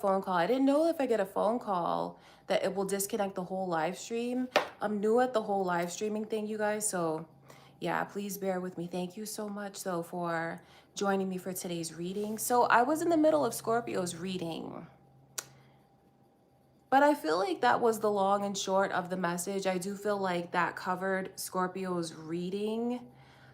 phone call. I didn't know if I get a phone call that it will disconnect the whole live stream. I'm new at the whole live streaming thing, you guys. So yeah, please bear with me. Thank you so much though for joining me for today's reading. So I was in the middle of Scorpio's reading, but I feel like that was the long and short of the message. I do feel like that covered Scorpio's reading.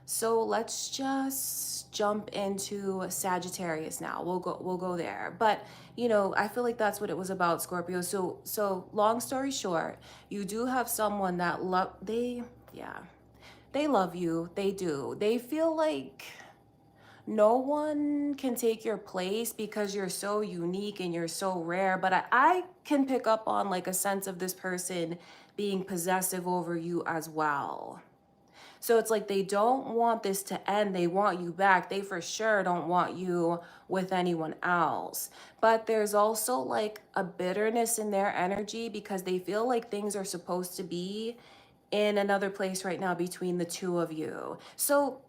So let's just jump into Sagittarius now. We'll go there. But you know, I feel like that's what it was about, Scorpio. So long story short, you do have someone that they love you. They do. They feel like no one can take your place because you're so unique and you're so rare. But I can pick up on like a sense of this person being possessive over you as well. So it's like they don't want this to end. They want you back. They for sure don't want you with anyone else. But there's also like a bitterness in their energy because they feel like things are supposed to be in another place right now between the two of you. So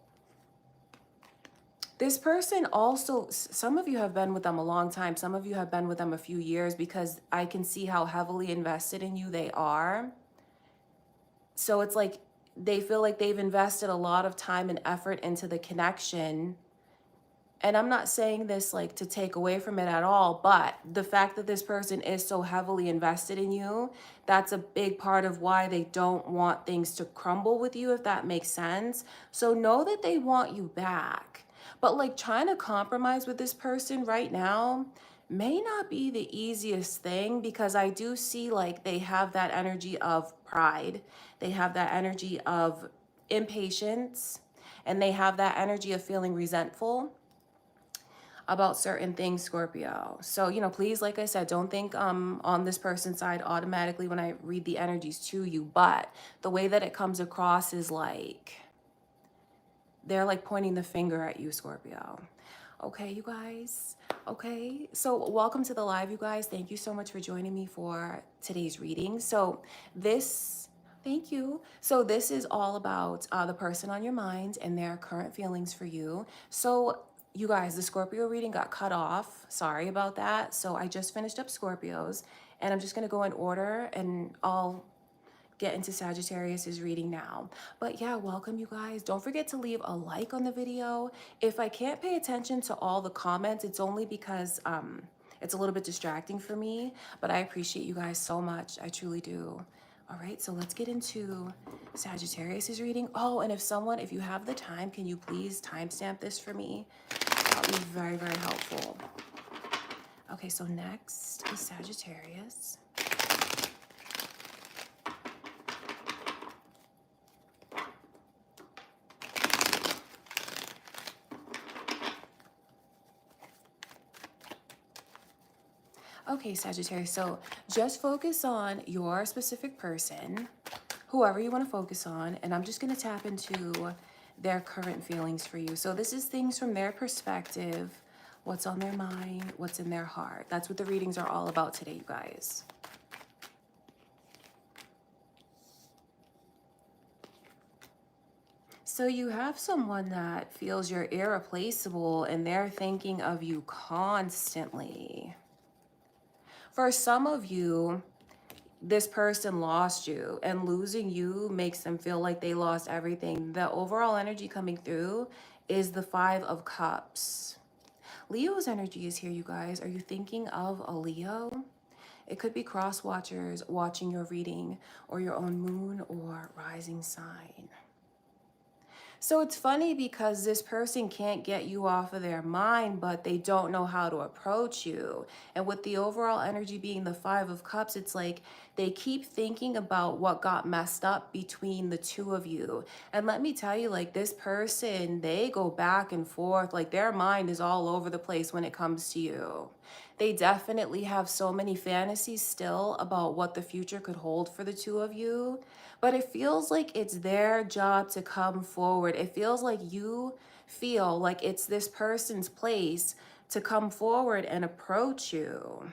this person also, some of you have been with them a long time. Some of you have been with them a few years because I can see how heavily invested in you they are. So it's like they feel like they've invested a lot of time and effort into the connection. And I'm not saying this like to take away from it at all, but the fact that this person is so heavily invested in you, that's a big part of why they don't want things to crumble with you, if that makes sense. So know that they want you back. But like trying to compromise with this person right now may not be the easiest thing because I do see like they have that energy of pride. They have that energy of impatience, and they have that energy of feeling resentful about certain things, Scorpio. So, you know, please, like I said, don't think on this person's side automatically when I read the energies to you, but the way that it comes across is like they're like pointing the finger at you, Scorpio. Okay, you guys. Okay, so welcome to the live, you guys. Thank you so much for joining me for today's reading. So thank you. So this is all about the person on your mind and their current feelings for you. So you guys, the Scorpio reading got cut off. Sorry about that. So I just finished up Scorpios, and I'm just gonna go in order and I'll get into Sagittarius's reading now. But yeah, welcome you guys. Don't forget to leave a like on the video. If I can't pay attention to all the comments, it's only because it's a little bit distracting for me, but I appreciate you guys so much. I truly do. All right, so let's get into Sagittarius's reading. Oh, and if you have the time, can you please timestamp this for me? That would be very, very helpful. Okay, so next is Sagittarius. Okay, Sagittarius, so just focus on your specific person, whoever you want to focus on, and I'm just going to tap into their current feelings for you. So this is things from their perspective, what's on their mind, what's in their heart. That's what the readings are all about today, you guys. So you have someone that feels you're irreplaceable and they're thinking of you constantly. For some of you, this person lost you, and losing you makes them feel like they lost everything. The overall energy coming through is the Five of Cups. Leo's energy is here, you guys. Are you thinking of a Leo? It could be cross watchers watching your reading, or your own moon or rising sign. So it's funny because this person can't get you off of their mind, but they don't know how to approach you. And with the overall energy being the Five of Cups, it's like they keep thinking about what got messed up between the two of you. And let me tell you, like this person, they go back and forth, like their mind is all over the place when it comes to you. They definitely have so many fantasies still about what the future could hold for the two of you. But it feels like it's their job to come forward. It feels like you feel like it's this person's place to come forward and approach you.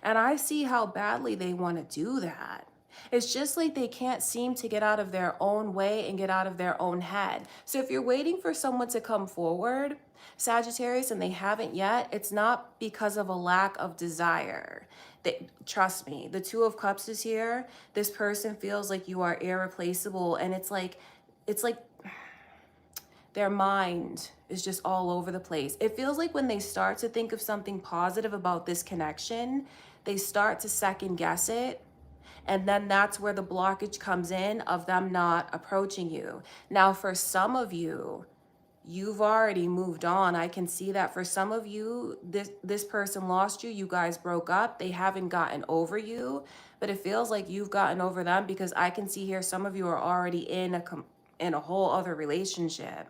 And I see how badly they want to do that. It's just like they can't seem to get out of their own way and get out of their own head. So if you're waiting for someone to come forward, Sagittarius, and they haven't yet, it's not because of a lack of desire. Trust me, the Two of Cups is here. This person feels like you are irreplaceable, and it's like their mind is just all over the place. It feels like when they start to think of something positive about this connection, they start to second guess it. And then that's where the blockage comes in of them not approaching you. Now, for some of you, you've already moved on. I can see that. For some of you, this person lost you. You guys broke up. They haven't gotten over you, but it feels like you've gotten over them, because I can see here some of you are already in a whole other relationship.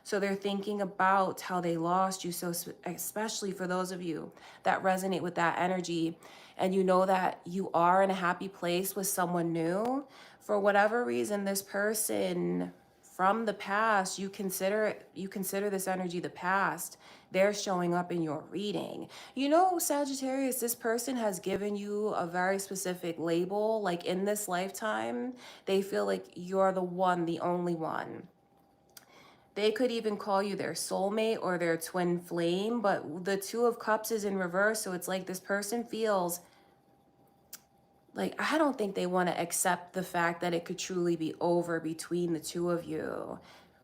So they're thinking about how they lost you. So especially for those of you that resonate with that energy, and you know that you are in a happy place with someone new, for whatever reason, this person from the past, you consider this energy the past. They're showing up in your reading. You know, Sagittarius, this person has given you a very specific label. Like in this lifetime, they feel like you're the one, the only one. They could even call you their soulmate or their twin flame, but the Two of Cups is in reverse. So it's like this person feels like, I don't think they want to accept the fact that it could truly be over between the two of you.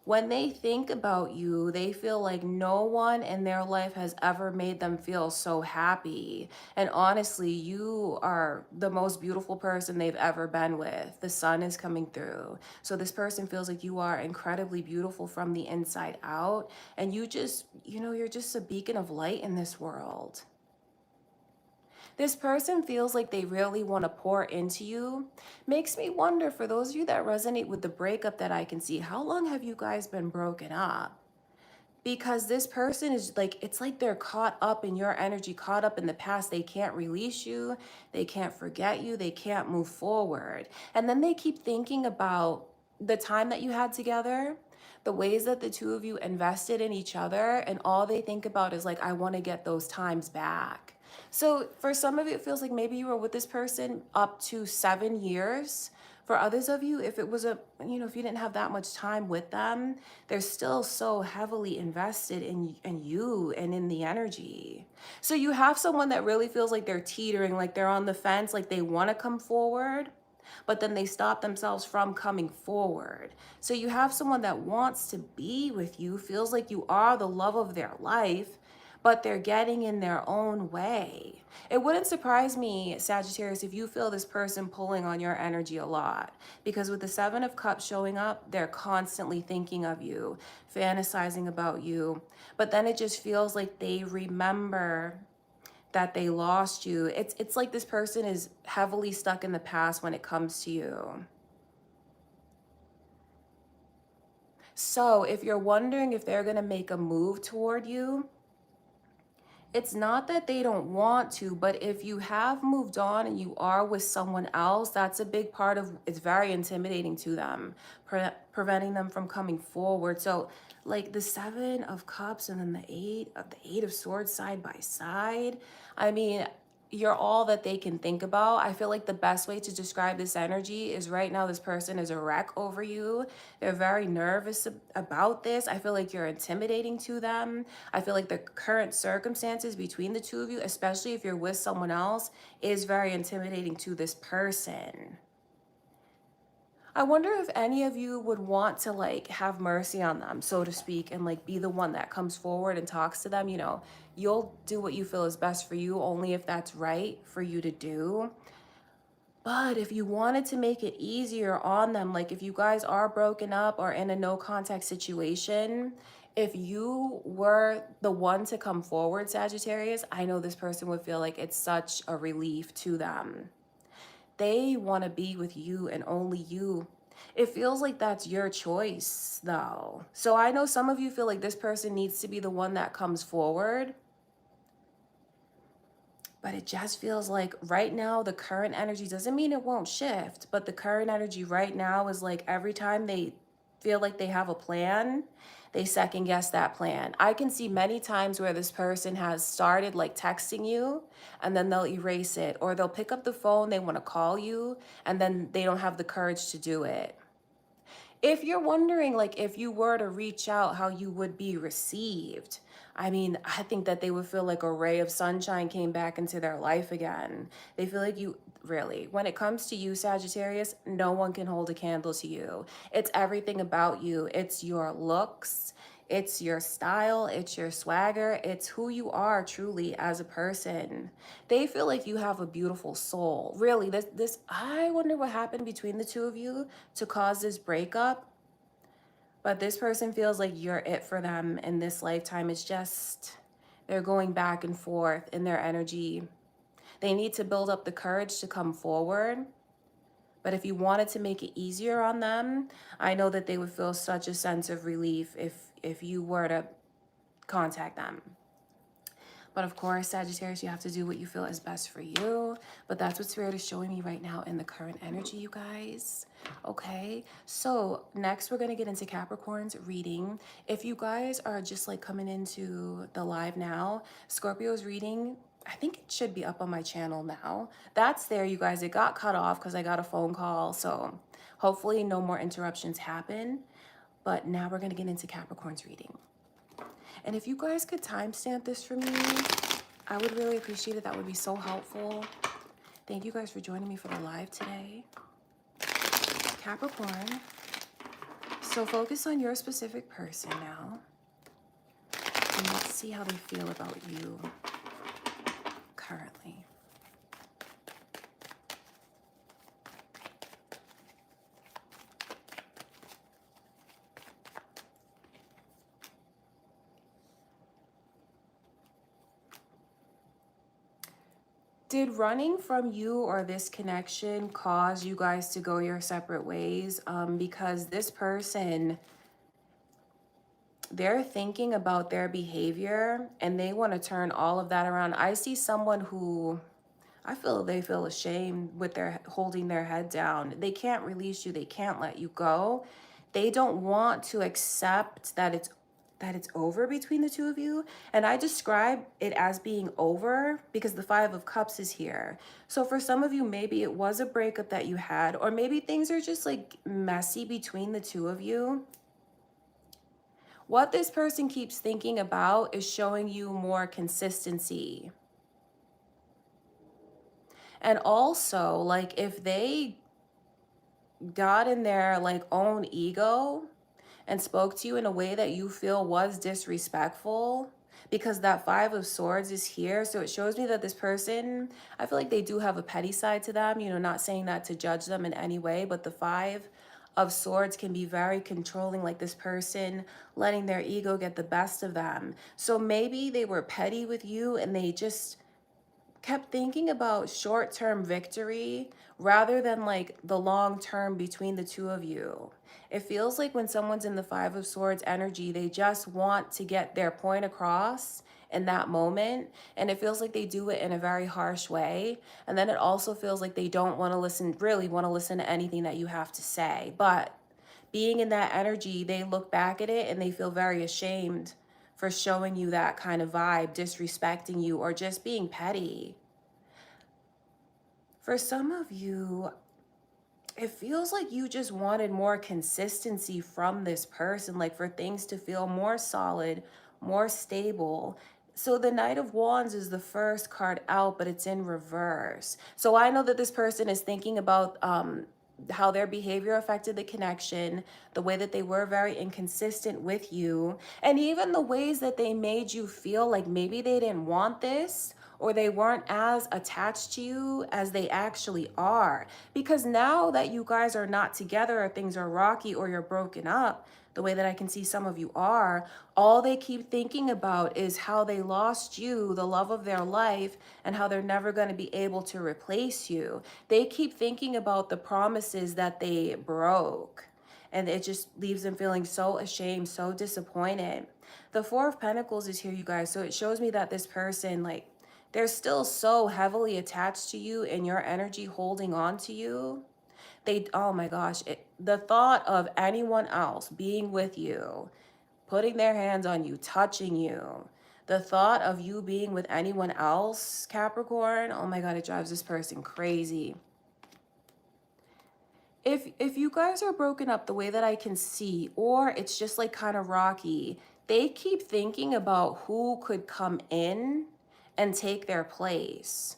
When they think about you, they feel like no one in their life has ever made them feel so happy. And honestly, you are the most beautiful person they've ever been with. The sun is coming through. So this person feels like you are incredibly beautiful from the inside out. And you just, you're just a beacon of light in this world. This person feels like they really want to pour into you. Makes me wonder, for those of you that resonate with the breakup that I can see, how long have you guys been broken up? Because this person is like, it's like they're caught up in your energy, caught up in the past. They can't release you. They can't forget you. They can't move forward. And then they keep thinking about the time that you had together, the ways that the two of you invested in each other. And all they think about is like, I want to get those times back. So for some of you, it feels like maybe you were with this person up to 7 years. For others of you, if it was if you didn't have that much time with them, they're still so heavily invested in you and in the energy. So you have someone that really feels like they're teetering, like they're on the fence, like they want to come forward, but then they stop themselves from coming forward. So you have someone that wants to be with you, feels like you are the love of their life, but they're getting in their own way. It wouldn't surprise me, Sagittarius, if you feel this person pulling on your energy a lot, because with the Seven of Cups showing up, they're constantly thinking of you, fantasizing about you, but then it just feels like they remember that they lost you. It's like this person is heavily stuck in the past when it comes to you. So if you're wondering if they're going to make a move toward you, it's not that they don't want to, but if you have moved on and you are with someone else, that's a big part of it's very intimidating to them, preventing them from coming forward. So like the Seven of Cups and then the Eight of Swords side by side. I mean, you're all that they can think about. I feel like the best way to describe this energy is right now this person is a wreck over you. They're very nervous about this. I feel like you're intimidating to them. I feel like the current circumstances between the two of you, especially if you're with someone else, is very intimidating to this person. I wonder if any of you would want to like have mercy on them, so to speak, and like be the one that comes forward and talks to them. You'll do what you feel is best for you, only if that's right for you to do. But if you wanted to make it easier on them, like if you guys are broken up or in a no contact situation, if you were the one to come forward, Sagittarius, I know this person would feel like it's such a relief to them. They want to be with you and only you. It feels like that's your choice, though. So I know some of you feel like this person needs to be the one that comes forward. But it just feels like right now, the current energy doesn't mean it won't shift, but the current energy right now is like every time they feel like they have a plan, they second guess that plan. I can see many times where this person has started like texting you and then they'll erase it, or they'll pick up the phone, they want to call you, and then they don't have the courage to do it. If you're wondering, like, if you were to reach out, how you would be received, I mean, I think that they would feel like a ray of sunshine came back into their life again. They feel like you, really, when it comes to you, Sagittarius, no one can hold a candle to you. It's everything about you. It's your looks, it's your style, it's your swagger, it's who you are truly as a person. They feel like you have a beautiful soul. Really, this I wonder what happened between the two of you to cause this breakup. But this person feels like you're it for them in this lifetime. It's just they're going back and forth in their energy. They need to build up the courage to come forward. But if you wanted to make it easier on them, I know that they would feel such a sense of relief if you were to contact them. But of course, Sagittarius, you have to do what you feel is best for you. But that's what Spirit is showing me right now in the current energy, you guys. Okay, so next we're going to get into Capricorn's reading. If you guys are just like coming into the live now, Scorpio's reading, I think it should be up on my channel now. That's there, you guys. It got cut off because I got a phone call. So hopefully no more interruptions happen. But now we're going to get into Capricorn's reading. And if you guys could timestamp this for me, I would really appreciate it. That would be so helpful. Thank you guys for joining me for the live today. Capricorn. So focus on your specific person now. And let's see how they feel about you currently. Did running from you or this connection cause you guys to go your separate ways? Because this person, they're thinking about their behavior and they want to turn all of that around. I see someone who I feel they feel ashamed with their holding their head down. They can't release you. They can't let you go. They don't want to accept that it's over between the two of you. And I describe it as being over because the Five of Cups is here. So for some of you, maybe it was a breakup that you had, or maybe things are just like messy between the two of you. What this person keeps thinking about is showing you more consistency. And also, like, if they got in their like own ego and spoke to you in a way that you feel was disrespectful, because that Five of Swords is here. So it shows me that this person, I feel like they do have a petty side to them, you know, not saying that to judge them in any way, but the Five of Swords can be very controlling, like this person letting their ego get the best of them. So maybe they were petty with you and they just kept thinking about short-term victory rather than like the long term between the two of you. It feels like when someone's in the Five of Swords energy, they just want to get their point across in that moment. And it feels like they do it in a very harsh way. And then it also feels like they don't want to listen, really want to listen to anything that you have to say. But being in that energy, they look back at it and they feel very ashamed for showing you that kind of vibe, disrespecting you, or just being petty. For some of you, it feels like you just wanted more consistency from this person, like for things to feel more solid, more stable. So the Knight of Wands is the first card out, but it's in reverse. So I know that this person is thinking about how their behavior affected the connection, the way that they were very inconsistent with you, and even the ways that they made you feel like maybe they didn't want this, or they weren't as attached to you as they actually are. Because now that you guys are not together, or things are rocky, or you're broken up, the way that I can see some of you are, all they keep thinking about is how they lost you, the love of their life, and how they're never going to be able to replace you. They keep thinking about the promises that they broke. And it just leaves them feeling so ashamed, so disappointed. The Four of Pentacles is here, you guys. So it shows me that this person, like, they're still so heavily attached to you and your energy holding on to you. Oh my gosh, the thought of anyone else being with you, putting their hands on you, touching you, the thought of you being with anyone else, Capricorn, oh my God, it drives this person crazy. if you guys are broken up the way that I can see, or it's just like kind of rocky, they keep thinking about who could come in and take their place.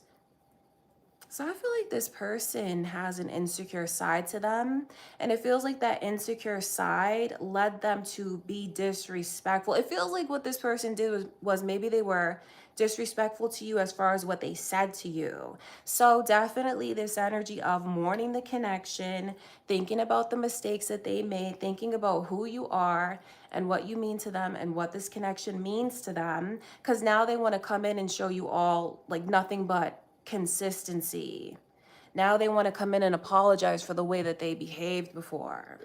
So I feel like this person has an insecure side to them, and it feels like that insecure side led them to be disrespectful. It feels like what this person did was maybe they were disrespectful to you as far as what they said to you. So definitely this energy of mourning the connection, thinking about the mistakes that they made, thinking about who you are and what you mean to them and what this connection means to them, because now they want to come in and show you all like nothing but consistency. Now they want to come in and apologize for the way that they behaved before.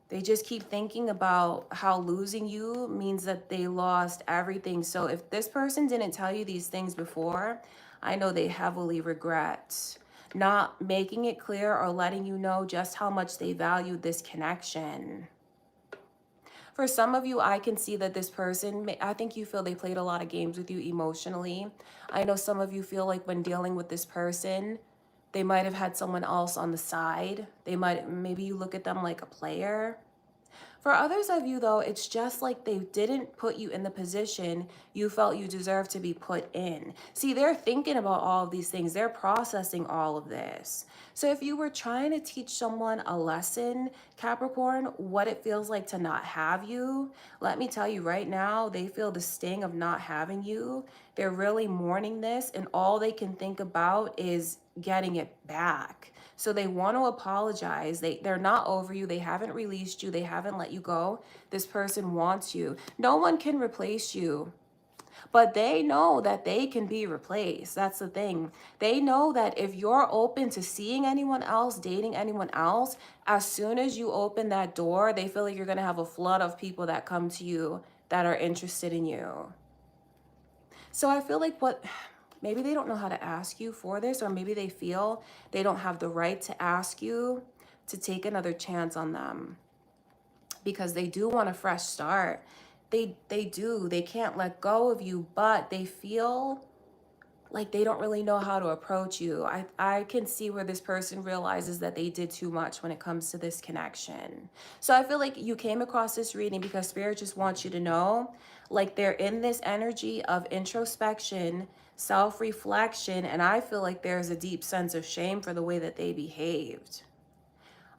They just keep thinking about how losing you means that they lost everything. So if this person didn't tell you these things before, I know they heavily regret not making it clear or letting you know just how much they valued this connection. For some of you, I can see that this person, I think you feel they played a lot of games with you emotionally. I know some of you feel like when dealing with this person, they might have had someone else on the side. Maybe you look at them like a player. For others of you, though, it's just like they didn't put you in the position you felt you deserved to be put in. See, they're thinking about all of these things. They're processing all of this. So if you were trying to teach someone a lesson, Capricorn, what it feels like to not have you, let me tell you right now, they feel the sting of not having you. They're really mourning this, and all they can think about is getting it back. So they want to apologize. They're not over you. They haven't released you. They haven't let you go. This person wants you. No one can replace you. But they know that they can be replaced. That's the thing. They know that if you're open to seeing anyone else, dating anyone else, as soon as you open that door, they feel like you're going to have a flood of people that come to you that are interested in you. So I feel like maybe they don't know how to ask you for this, or maybe they feel they don't have the right to ask you to take another chance on them because they do want a fresh start. They do. They can't let go of you, but they feel like they don't really know how to approach you. I can see where this person realizes that they did too much when it comes to this connection. So I feel like you came across this reading because Spirit just wants you to know, like they're in this energy of introspection, self-reflection, and I feel like there's a deep sense of shame for the way that they behaved.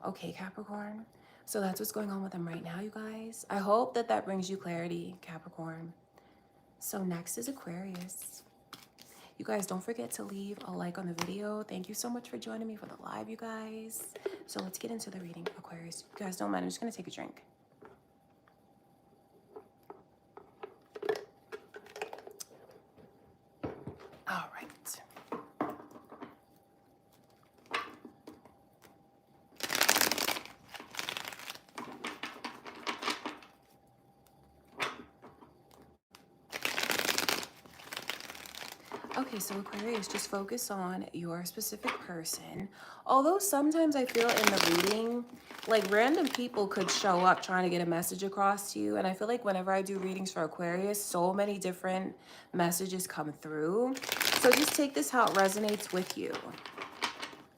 Okay, Capricorn. So that's what's going on with them right now, you guys. I hope that that brings you clarity, Capricorn. So next is Aquarius. You guys, don't forget to leave a like on the video. Thank you so much for joining me for the live, you guys. So let's get into the reading, Aquarius. You guys don't mind, I'm just gonna take a drink. All right. Okay, so Aquarius, just focus on your specific person. Although sometimes I feel in the reading, like random people could show up trying to get a message across to you. And I feel like whenever I do readings for Aquarius, so many different messages come through. So just take this how it resonates with you.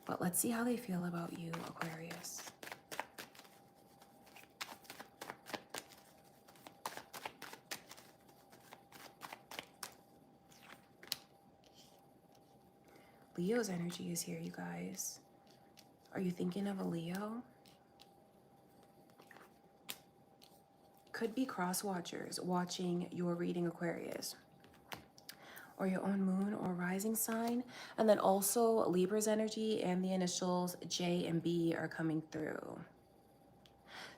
But let's see how they feel about you, Aquarius. Leo's energy is here, you guys. Are you thinking of a Leo? Could be cross watchers watching your reading, Aquarius, or your own moon or rising sign. And then also Libra's energy and the initials J and B are coming through.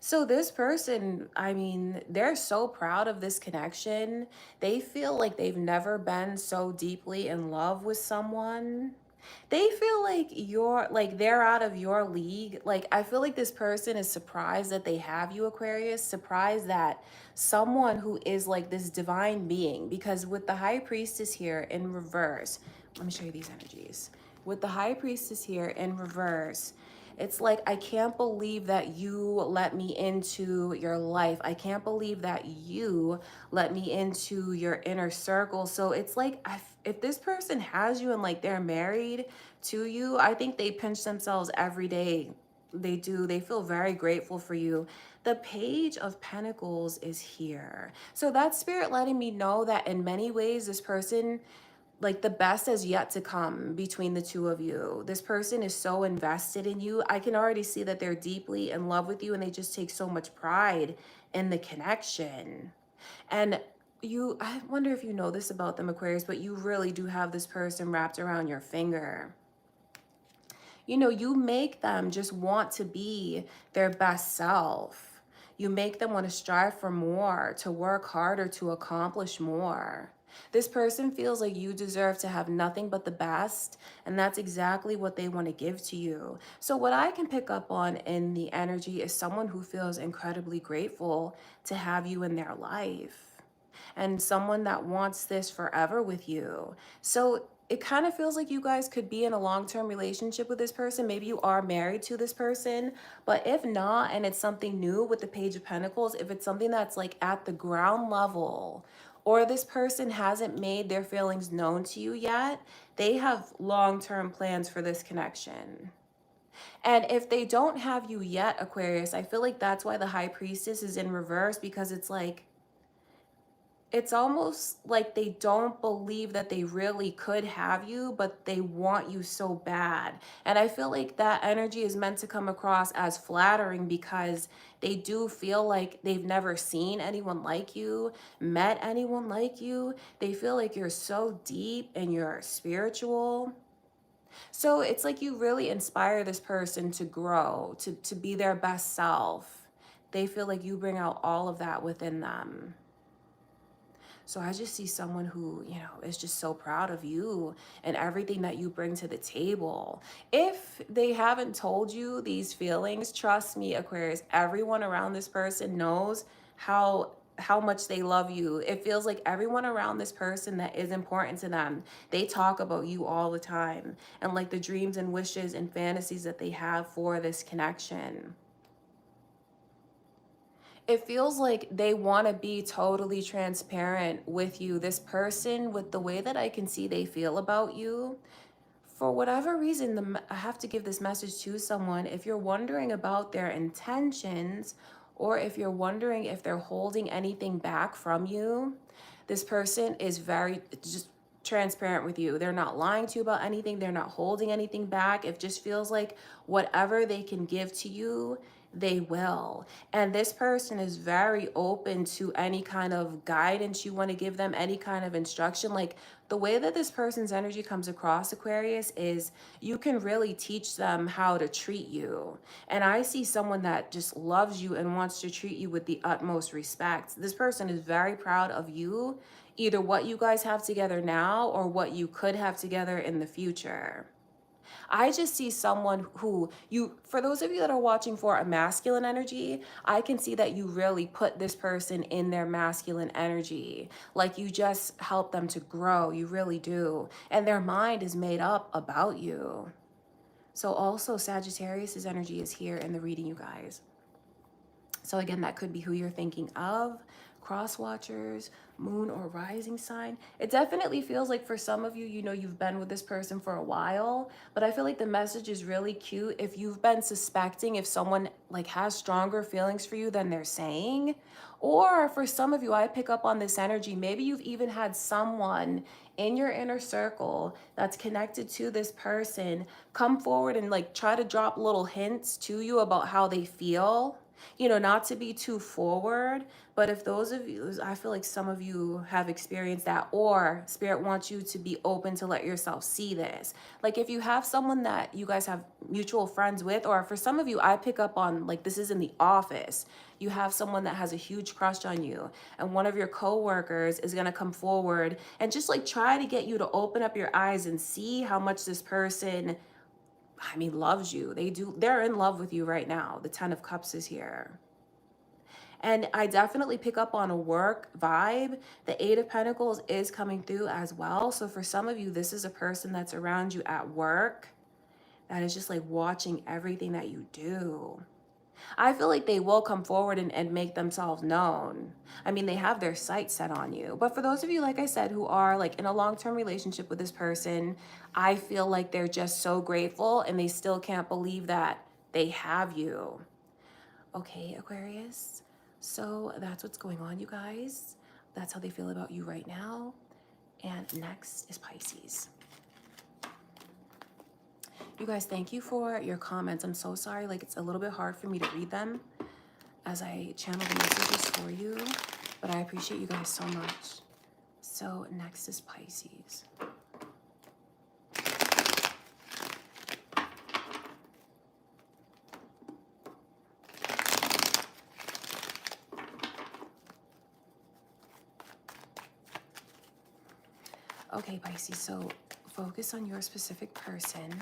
So this person, I mean, they're so proud of this connection. They feel like they've never been so deeply in love with someone. They feel like they're out of your league. Like I feel like this person is surprised that they have you, Aquarius, surprised that someone who is like this divine being, because with the High Priestess here in reverse, let me show you these energies. With the High Priestess here in reverse, It's like, I can't believe that you let me into your life. I can't believe that you let me into your inner circle. So it's like, if this person has you and like they're married to you, I think they pinch themselves every day. They do. They feel very grateful for you. The Page of Pentacles is here. So that's spirit letting me know that in many ways, this person, like, the best is yet to come between the two of you. This person is so invested in you. I can already see that they're deeply in love with you and they just take so much pride in the connection. And you, I wonder if you know this about them, Aquarius, but you really do have this person wrapped around your finger. You know, you make them just want to be their best self. You make them want to strive for more, to work harder, to accomplish more. This person feels like you deserve to have nothing but the best, and that's exactly what they want to give to you. So what I can pick up on in the energy is someone who feels incredibly grateful to have you in their life, and someone that wants this forever with you. So it kind of feels like you guys could be in a long-term relationship with this person. Maybe you are married to this person, but if not, and it's something new with the Page of Pentacles, if it's something that's like at the ground level, or this person hasn't made their feelings known to you yet, they have long-term plans for this connection. And if they don't have you yet, Aquarius, I feel like that's why the High Priestess is in reverse, because it's like, it's almost like they don't believe that they really could have you, but they want you so bad. And I feel like that energy is meant to come across as flattering, because they do feel like they've never seen anyone like you, met anyone like you. They feel like you're so deep and you're spiritual. So it's like you really inspire this person to grow, to be their best self. They feel like you bring out all of that within them. So I just see someone who, you know, is just so proud of you and everything that you bring to the table. If they haven't told you these feelings, trust me, Aquarius, everyone around this person knows how much they love you. It feels like everyone around this person that is important to them, they talk about you all the time, and like the dreams and wishes and fantasies that they have for this connection. It feels like they want to be totally transparent with you. This person, with the way that I can see they feel about you, for whatever reason, I have to give this message to someone. If you're wondering about their intentions, or if you're wondering if they're holding anything back from you, this person is very just transparent with you. They're not lying to you about anything. They're not holding anything back. It just feels like whatever they can give to you, they will. And this person is very open to any kind of guidance you want to give them, any kind of instruction. Like, the way that this person's energy comes across, Aquarius, is you can really teach them how to treat you. And I see someone that just loves you and wants to treat you with the utmost respect. This person is very proud of you, either what you guys have together now or what you could have together in the future. I just see someone who you, for those of you that are watching for a masculine energy, I can see that you really put this person in their masculine energy. Like, you just help them to grow. You really do. And their mind is made up about you. So also Sagittarius's energy is here in the reading, you guys. So again, that could be who you're thinking of. Cross watchers, moon or rising sign. It definitely feels like for some of you, you know, you've been with this person for a while, but I feel like the message is really cute if you've been suspecting if someone like has stronger feelings for you than they're saying. Or for some of you, I pick up on this energy. Maybe you've even had someone in your inner circle that's connected to this person come forward and like try to drop little hints to you about how they feel. You know, not to be too forward, but if those of you, I feel like some of you have experienced that, or spirit wants you to be open to let yourself see this. Like, if you have someone that you guys have mutual friends with, or for some of you, I pick up on, like, this is in the office. You have someone that has a huge crush on you, and one of your coworkers is going to come forward and just like try to get you to open up your eyes and see how much this person, I mean, loves you. They're in love with you right now. The Ten of Cups is here. And I definitely pick up on a work vibe. The Eight of Pentacles is coming through as well. So for some of you, this is a person that's around you at work that is just like watching everything that you do. I feel like they will come forward and make themselves known. I mean, they have their sights set on you. But for those of you, like I said, who are like in a long-term relationship with this person, I feel like they're just so grateful and they still can't believe that they have you. Okay, Aquarius. So that's what's going on, you guys. That's how they feel about you right now. And next is Pisces. You guys, thank you for your comments. I'm so sorry. Like, it's a little bit hard for me to read them as I channel the messages for you, but I appreciate you guys so much. So next is Pisces. Okay, Pisces, so focus on your specific person.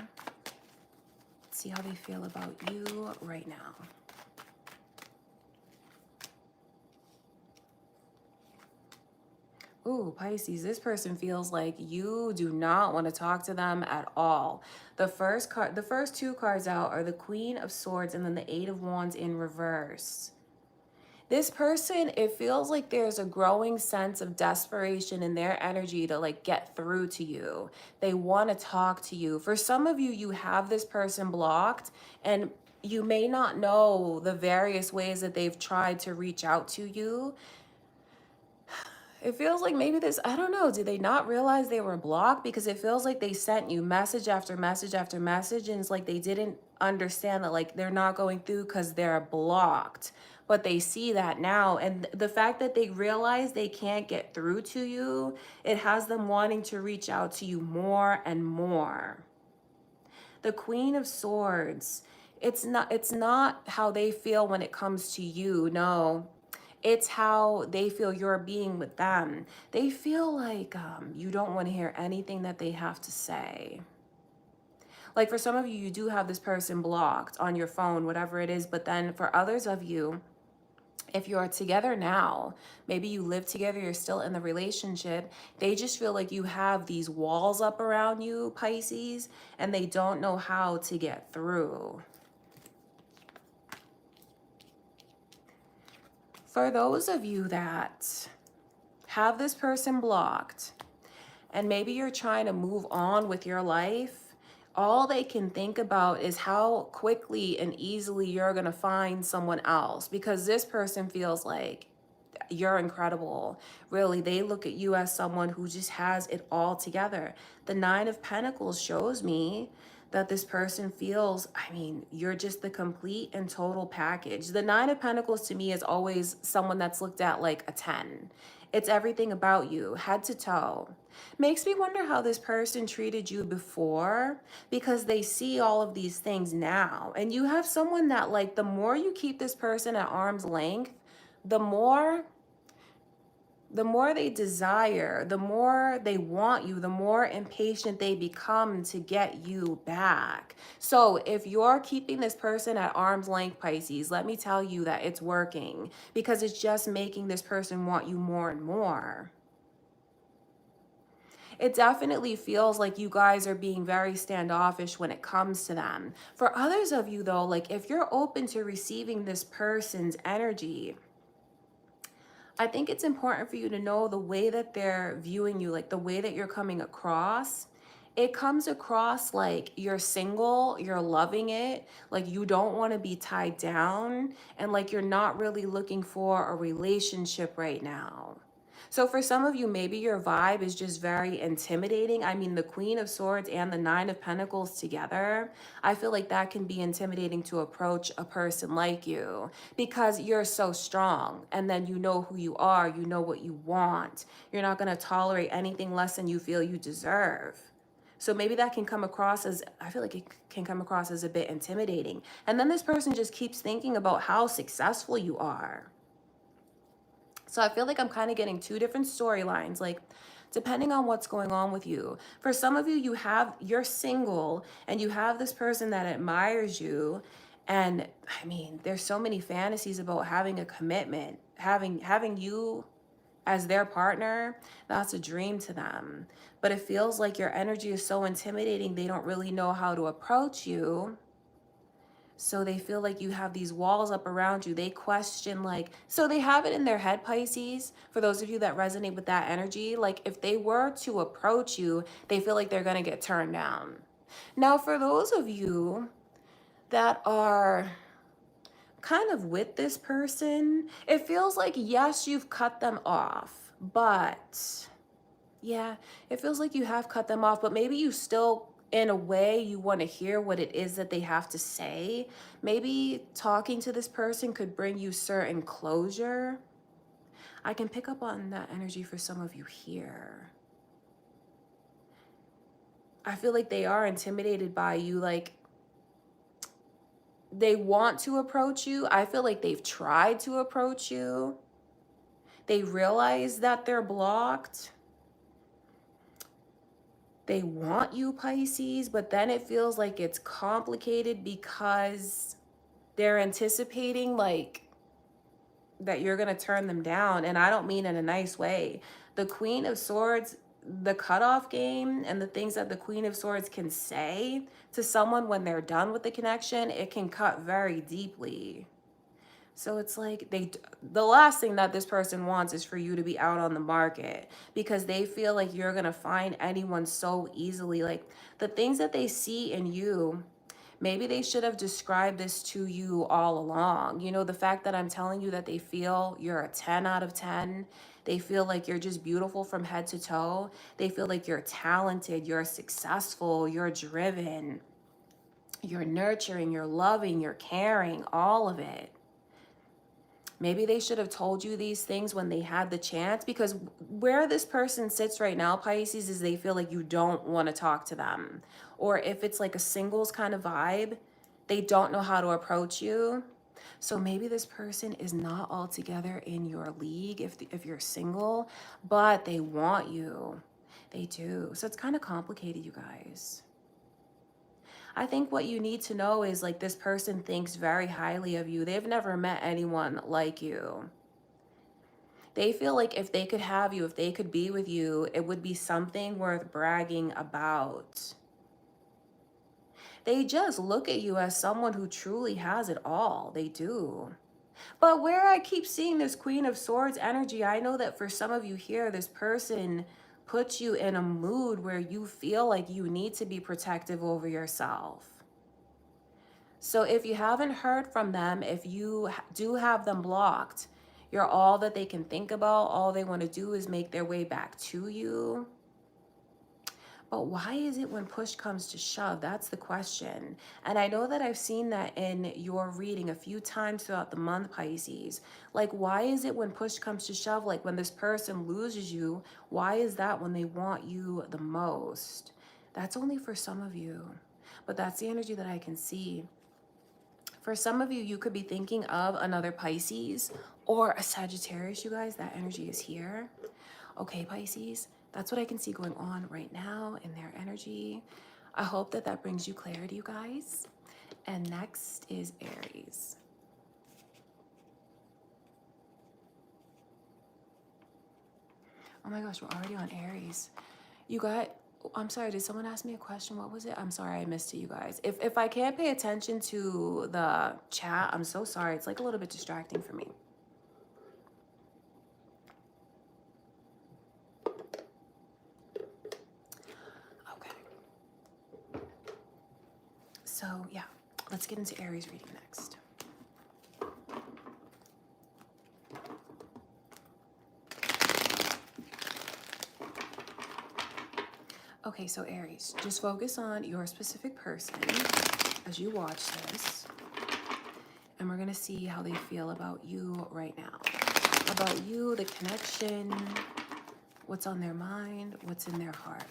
See how they feel about you right now. Ooh, Pisces, this person feels like you do not want to talk to them at all. The first two cards out are the Queen of Swords and then the Eight of Wands in reverse. This person, it feels like there's a growing sense of desperation in their energy to like get through to you. They want to talk to you. For some of you, you have this person blocked and you may not know the various ways that they've tried to reach out to you. It feels like maybe this, I don't know, did they not realize they were blocked? Because it feels like they sent you message after message after message, and it's like they didn't understand that like they're not going through because they're blocked. But they see that now, and the fact that they realize they can't get through to you, it has them wanting to reach out to you more and more. The Queen of Swords, it's not how they feel when it comes to you, no. It's how they feel you're being with them. They feel like you don't want to hear anything that they have to say. Like for some of you, you do have this person blocked on your phone, whatever it is. But then for others of you, if you're together now, maybe you live together, you're still in the relationship, they just feel like you have these walls up around you, Pisces, and they don't know how to get through. For those of you that have this person blocked and maybe you're trying to move on with your life, all they can think about is how quickly and easily you're going to find someone else, because this person feels like you're incredible. Really, they look at you as someone who just has it all together. The Nine of Pentacles shows me that this person feels, I mean, you're just the complete and total package. The Nine of Pentacles to me is always someone that's looked at like a 10. It's everything about you, head to toe. Makes me wonder how this person treated you before, because they see all of these things now. And you have someone that like, the more you keep this person at arm's length, the more they desire, the more they want you, the more impatient they become to get you back. So if you're keeping this person at arm's length, Pisces, let me tell you that it's working, because it's just making this person want you more and more. It definitely feels like you guys are being very standoffish when it comes to them. For others of you though, like if you're open to receiving this person's energy, I think it's important for you to know the way that they're viewing you, like the way that you're coming across. It comes across like you're single, you're loving it, like you don't want to be tied down, and like you're not really looking for a relationship right now. So for some of you, maybe your vibe is just very intimidating. I mean, the Queen of Swords and the Nine of Pentacles together, I feel like that can be intimidating to approach a person like you, because you're so strong, and then you know who you are, you know what you want. You're not going to tolerate anything less than you feel you deserve. So maybe that can come across as, I feel like it can come across as a bit intimidating. And then this person just keeps thinking about how successful you are. So I feel like I'm kind of getting two different storylines, like depending on what's going on with you. For some of you, you're single and you have this person that admires you. And I mean, there's so many fantasies about having a commitment, having you as their partner, that's a dream to them. But it feels like your energy is so intimidating, they don't really know how to approach you. So they feel like you have these walls up around you. They question, like, so they have it in their head, Pisces, for those of you that resonate with that energy. Like, if they were to approach you, they feel like they're going to get turned down. Now, for those of you that are kind of with this person, it feels like, yes, you've cut them off, but yeah, it feels like you have cut them off, but maybe you still, in a way, you want to hear what it is that they have to say. Maybe talking to this person could bring you certain closure. I can pick up on that energy for some of you here. I feel like they are intimidated by you. Like, they want to approach you. I feel like they've tried to approach you. They realize that they're blocked. They want you, Pisces, but then it feels like it's complicated because they're anticipating like that you're going to turn them down. And I don't mean in a nice way. The Queen of Swords, the cutoff game, and the things that the Queen of Swords can say to someone when they're done with the connection, it can cut very deeply. So it's like the last thing that this person wants is for you to be out on the market, because they feel like you're going to find anyone so easily. Like, the things that they see in you, maybe they should have described this to you all along. You know, the fact that I'm telling you that they feel you're a 10 out of 10. They feel like you're just beautiful from head to toe. They feel like you're talented, you're successful, you're driven, you're nurturing, you're loving, you're caring, all of it. Maybe they should have told you these things when they had the chance, because where this person sits right now, Pisces, is they feel like you don't want to talk to them. Or if it's like a singles kind of vibe, they don't know how to approach you. So maybe this person is not altogether in your league if you're single, but they want you. They do. So it's kind of complicated, you guys. I think what you need to know is, like, this person thinks very highly of you. They've never met anyone like you. They feel like if they could have you, if they could be with you, it would be something worth bragging about. They just look at you as someone who truly has it all. They do. But where I keep seeing this Queen of Swords energy, I know that for some of you here, this person puts you in a mood where you feel like you need to be protective over yourself. So if you haven't heard from them, if you do have them blocked, you're all that they can think about. All they want to do is make their way back to you. But why is it when push comes to shove? That's the question. And I know that I've seen that in your reading a few times throughout the month, Pisces. Like, why is it when push comes to shove? Like, when this person loses you, why is that when they want you the most? That's only for some of you. But that's the energy that I can see. For some of you, you could be thinking of another Pisces or a Sagittarius, you guys. That energy is here. Okay, Pisces. That's what I can see going on right now in their energy. I hope that that brings you clarity, you guys. And next is Aries. Oh my gosh, we're already on Aries. You got, I'm sorry, did someone ask me a question? What was it? I'm sorry, I missed it, you guys. If I can't pay attention to the chat, I'm so sorry. It's like a little bit distracting for me. So yeah, let's get into Aries reading next. Okay, so Aries, just focus on your specific person as you watch this. And we're gonna see how they feel about you right now. About you, the connection, what's on their mind, what's in their heart.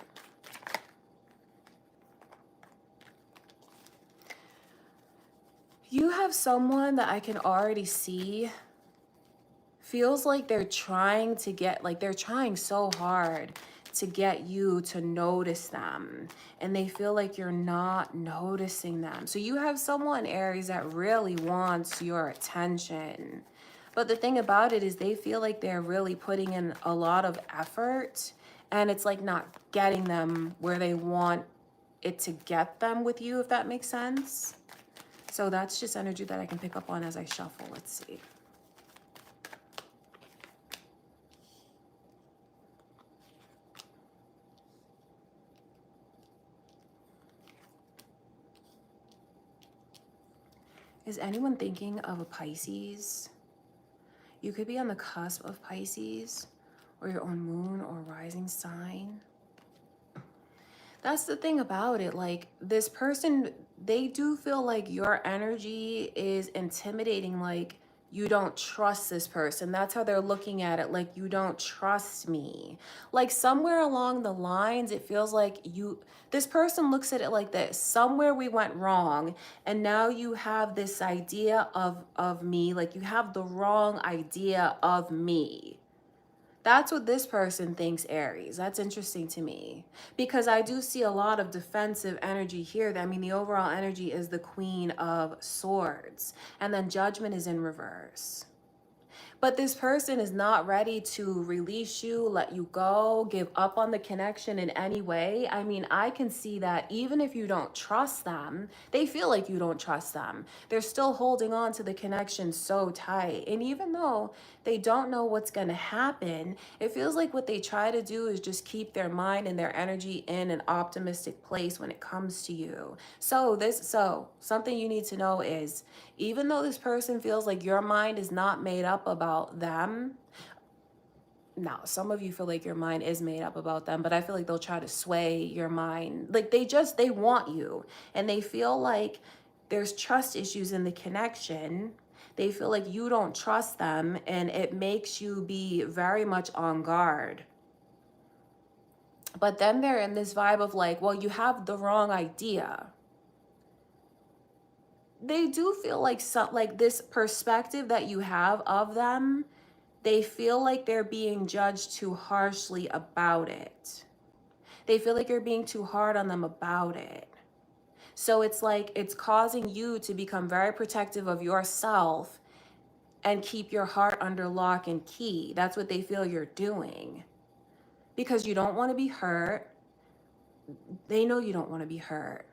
You have someone that I can already see feels like they're trying to get, like they're trying so hard to get you to notice them, and they feel like you're not noticing them. So you have someone, Aries, that really wants your attention, But the thing about it is they feel like they're really putting in a lot of effort, and it's like not getting them where they want it to get them with you, if that makes sense. So that's just energy that I can pick up on as I shuffle. Let's see. Is anyone thinking of a Pisces? You could be on the cusp of Pisces or your own moon or rising sign. That's the thing about it. Like, this person, they do feel like your energy is intimidating. Like, you don't trust this person. That's how they're looking at it. Like, you don't trust me. Like, somewhere along the lines, it feels like this person looks at it like this. Somewhere we went wrong, and now you have this idea of me. Like, you have the wrong idea of me. That's what this person thinks, Aries. That's interesting to me because I do see a lot of defensive energy here. I mean, the overall energy is the Queen of Swords, and then Judgment is in reverse. But this person is not ready to release you, let you go, give up on the connection in any way. I mean, I can see that even if you don't trust them, they feel like you don't trust them. They're still holding on to the connection so tight. And even though they don't know what's going to happen, it feels like what they try to do is just keep their mind and their energy in an optimistic place when it comes to you. So something you need to know is, even though this person feels like your mind is not made up about them, now some of you feel like your mind is made up about them, but I feel like they'll try to sway your mind. Like, they want you, and they feel like there's trust issues in the connection. They feel like you don't trust them, and it makes you be very much on guard. But then they're in this vibe of like, well, you have the wrong idea. They do feel like this perspective that you have of them, they feel like they're being judged too harshly about it. They feel like you're being too hard on them about it. So it's like it's causing you to become very protective of yourself and keep your heart under lock and key. That's what they feel you're doing. Because you don't want to be hurt. They know you don't want to be hurt.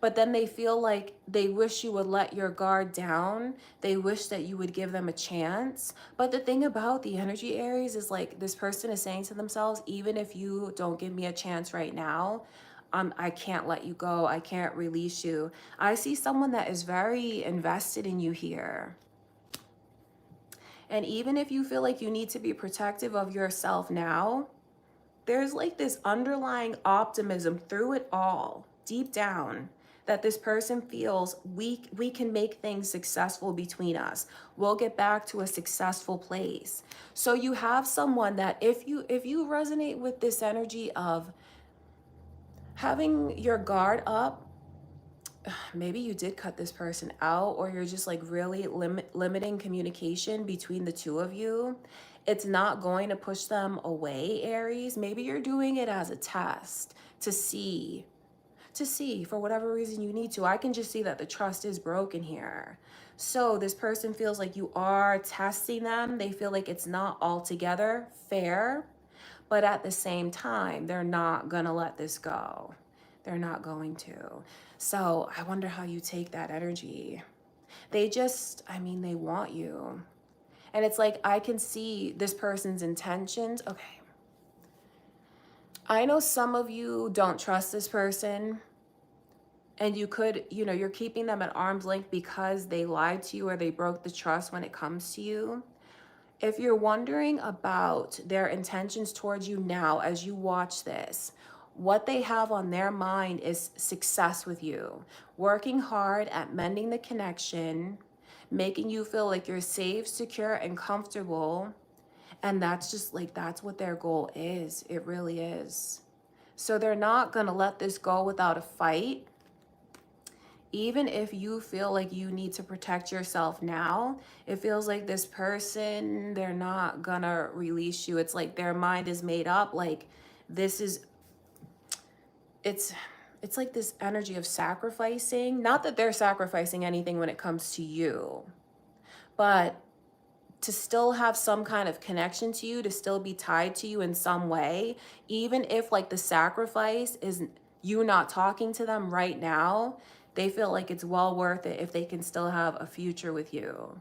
But then they feel like they wish you would let your guard down. They wish that you would give them a chance. But the thing about the energy, Aries, is like this person is saying to themselves, even if you don't give me a chance right now, I can't let you go. I can't release you. I see someone that is very invested in you here. And even if you feel like you need to be protective of yourself now, there's like this underlying optimism through it all, deep down, that this person feels we can make things successful between us. We'll get back to a successful place. So you have someone that if you resonate with this energy of having your guard up, maybe you did cut this person out, or you're just like really limiting communication between the two of you. It's not going to push them away, Aries. Maybe you're doing it as a test to see for whatever reason you need to. I can just see that the trust is broken here. So this person feels like you are testing them. They feel like it's not altogether fair, but at the same time, they're not gonna let this go. They're not going to. So I wonder how you take that energy. They just, I mean, they want you. And it's like, I can see this person's intentions. Okay. I know some of you don't trust this person, and you could, you're keeping them at arm's length because they lied to you or they broke the trust when it comes to you. If you're wondering about their intentions towards you now as you watch this, what they have on their mind is success with you, working hard at mending the connection, making you feel like you're safe, secure, and comfortable. And that's just like, that's what their goal is. It really is. So they're not going to let this go without a fight. Even if you feel like you need to protect yourself now, it feels like this person, they're not gonna release you. It's like their mind is made up. Like it's like this energy of sacrificing. Not that they're sacrificing anything when it comes to you, but to still have some kind of connection to you, to still be tied to you in some way, even if like the sacrifice is you not talking to them right now, they feel like it's well worth it if they can still have a future with you.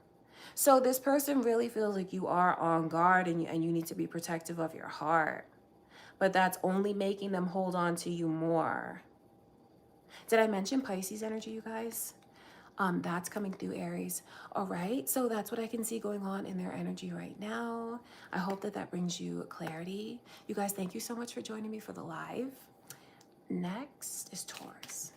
So this person really feels like you are on guard, and you need to be protective of your heart. But that's only making them hold on to you more. Did I mention Pisces energy, you guys? That's coming through Aries. All right, so that's what I can see going on in their energy right now. I hope that that brings you clarity. You guys, thank you so much for joining me for the live. Next is Taurus.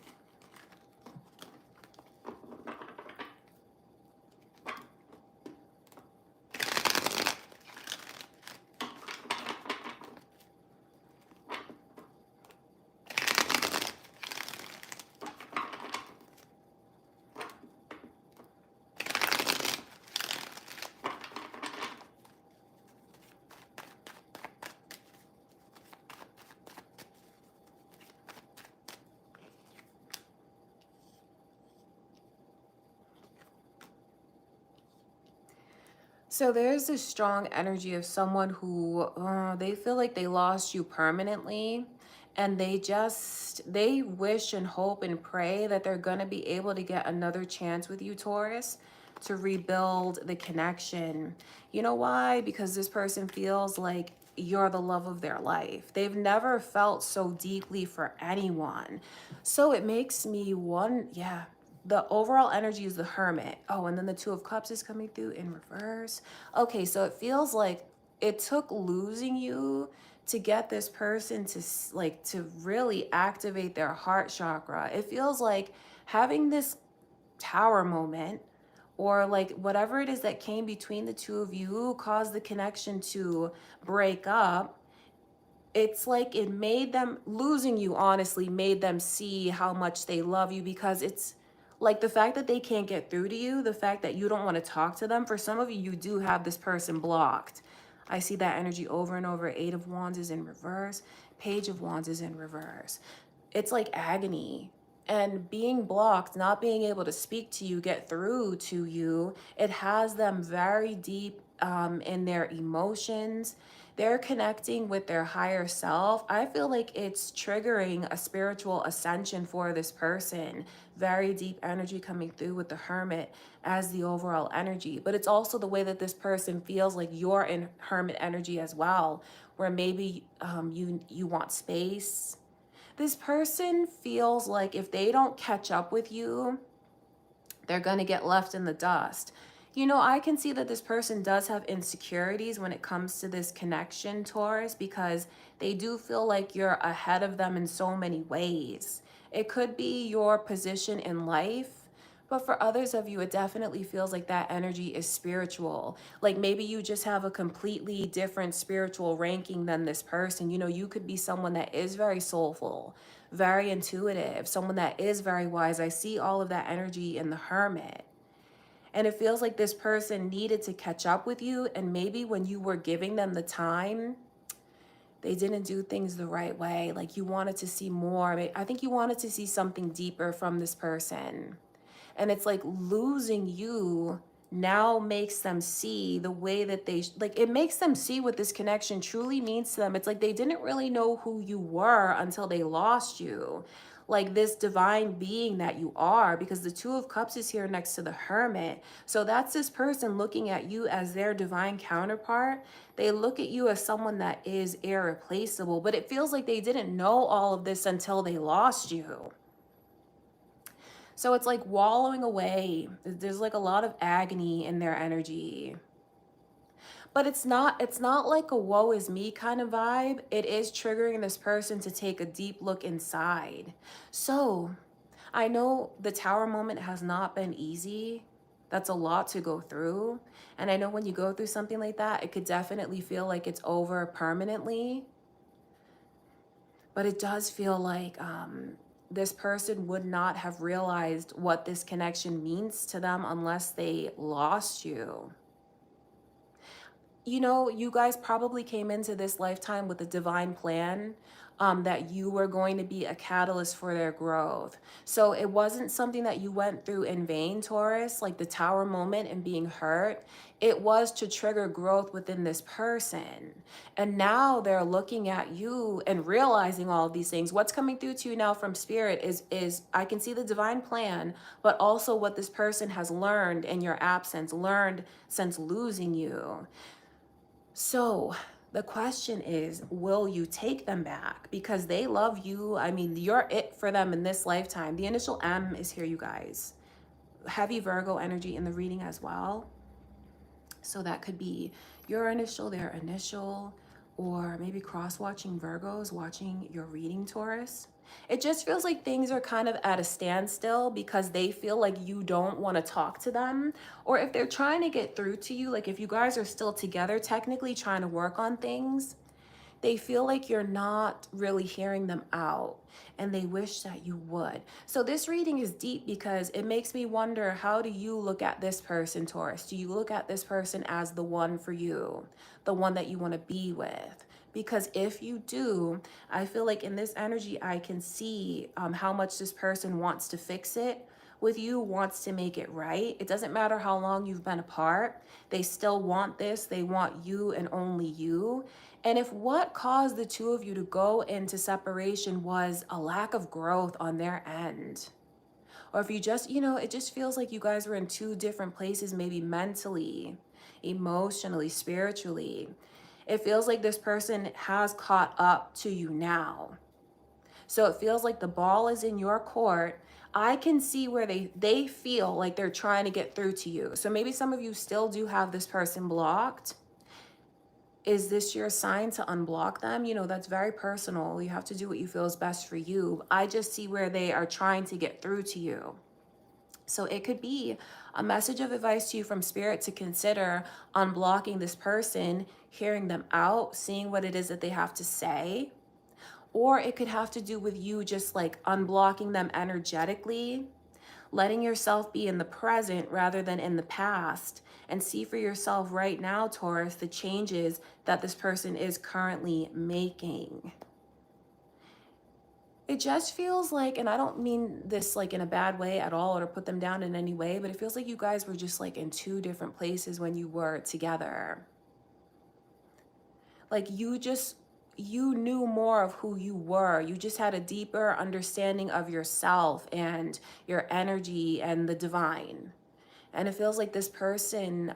So there's this strong energy of someone who they feel like they lost you permanently, and they wish and hope and pray that they're going to be able to get another chance with you, Taurus, to rebuild the connection. You know why? Because this person feels like you're the love of their life. They've never felt so deeply for anyone. So it makes me yeah, the overall energy is the Hermit. Oh, and then the Two of Cups is coming through in reverse. Okay, so it feels like it took losing you to get this person to to really activate their heart chakra. It feels like having this tower moment, or like whatever it is that came between the two of you, caused the connection to break up. It's like it made them, losing you honestly made them see how much they love you, because it's like the fact that they can't get through to you, the fact that you don't want to talk to them. For some of you, you do have this person blocked. I see that energy over and over. Eight of Wands is in reverse. Page of Wands is in reverse. It's like agony. And being blocked, not being able to speak to you, get through to you, it has them very deep in their emotions. They're connecting with their higher self. I feel like it's triggering a spiritual ascension for this person. Very deep energy coming through with the Hermit as the overall energy. But it's also the way that this person feels like you're in Hermit energy as well, where maybe you want space. This person feels like if they don't catch up with you, they're going to get left in the dust. You know, I can see that this person does have insecurities when it comes to this connection, Taurus, because they do feel like you're ahead of them in so many ways. It could be your position in life, but for others of you, it definitely feels like that energy is spiritual. Like maybe you just have a completely different spiritual ranking than this person. You know, you could be someone that is very soulful, very intuitive, someone that is very wise. I see all of that energy in the Hermit. And it feels like this person needed to catch up with you. And maybe when you were giving them the time, they didn't do things the right way. Like you wanted to see more. I think you wanted to see something deeper from this person. And it's like losing you now makes them see the way that like it makes them see what this connection truly means to them. It's like they didn't really know who you were until they lost you, like this divine being that you are, because the Two of Cups is here next to the Hermit. So that's this person looking at you as their divine counterpart. They look at you as someone that is irreplaceable, but it feels like they didn't know all of this until they lost you. So it's like wallowing away. There's like a lot of agony in their energy. But it's not like a woe is me kind of vibe. It is triggering this person to take a deep look inside. So I know the tower moment has not been easy. That's a lot to go through. And I know when you go through something like that, it could definitely feel like it's over permanently. But it does feel like this person would not have realized what this connection means to them unless they lost you. you know, you guys probably came into this lifetime with a divine plan, that you were going to be a catalyst for their growth. So it wasn't something that you went through in vain, Taurus, like the tower moment and being hurt. It was to trigger growth within this person. And now they're looking at you and realizing all of these things. What's coming through to you now from spirit is I can see the divine plan, but also what this person has learned in your absence, learned since losing you. So the question is, will you take them back? Because they love you. I mean, you're it for them in this lifetime. The initial M is here, you guys. Heavy Virgo energy in the reading as well. So that could be your initial, their initial, or maybe cross-watching Virgos watching your reading, Taurus. It just feels like things are kind of at a standstill because they feel like you don't want to talk to them. Or if they're trying to get through to you, like if you guys are still together, technically trying to work on things, they feel like you're not really hearing them out and they wish that you would. So this reading is deep because it makes me wonder, how do you look at this person, Taurus? Do you look at this person as the one for you, the one that you want to be with? Because if you do, I feel like in this energy, I can see how much this person wants to fix it with you, wants to make it right. It doesn't matter how long you've been apart. They still want this. They want you and only you. And if what caused the two of you to go into separation was a lack of growth on their end, or if you just, you know, it just feels like you guys were in two different places, maybe mentally, emotionally, spiritually. It feels like this person has caught up to you now. So it feels like the ball is in your court. I can see where they feel like they're trying to get through to you. So maybe some of you still do have this person blocked. Is this your sign to unblock them? You know, that's very personal. You have to do what you feel is best for you. I just see where they are trying to get through to you. So it could be a message of advice to you from spirit to consider unblocking this person, hearing them out, seeing what it is that they have to say. Or it could have to do with you just like unblocking them energetically, letting yourself be in the present rather than in the past, and see for yourself right now, Taurus, the changes that this person is currently making. It just feels like, and I don't mean this like in a bad way at all or to put them down in any way, but it feels like you guys were just like in two different places when you were together. Like you knew more of who you were. You just had a deeper understanding of yourself and your energy and the divine. And it feels like this person,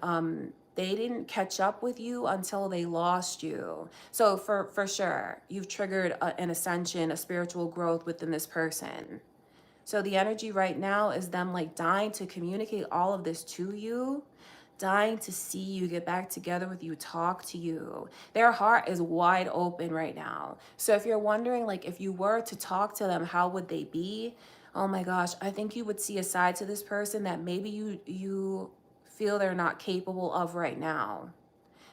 they didn't catch up with you until they lost you. So for sure, you've triggered an ascension, a spiritual growth within this person. So the energy right now is them like dying to communicate all of this to you, dying to see you, get back together with you, talk to you. Their heart is wide open right now. So if you're wondering, like, if you were to talk to them, how would they be? Oh my gosh, I think you would see a side to this person that maybe you feel they're not capable of right now.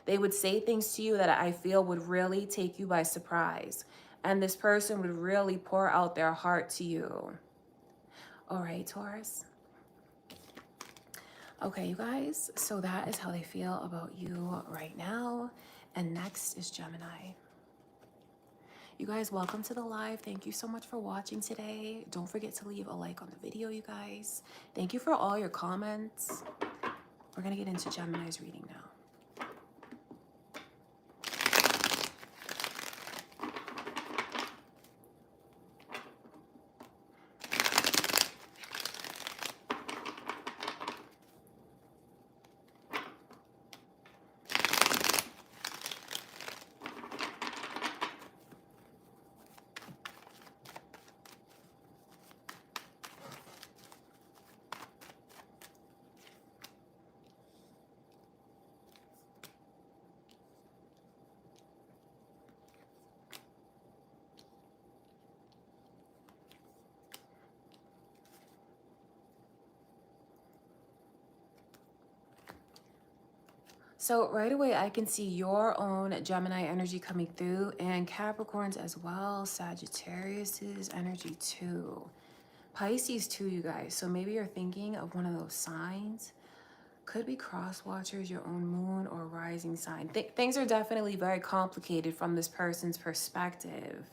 They would say things to you that I feel would really take you by surprise. And this person would really pour out their heart to you. All right, Taurus. Okay, you guys, so that is how they feel about you right now. And next is Gemini. You guys, welcome to the live. Thank you so much for watching today. Don't forget to leave a like on the video, you guys. Thank you for all your comments. We're gonna get into Gemini's reading now. So right away, I can see your own Gemini energy coming through and Capricorns as well. Sagittarius's energy too. Pisces too, you guys. So maybe you're thinking of one of those signs. Could be cross watchers, your own moon or rising sign. Things are definitely very complicated from this person's perspective.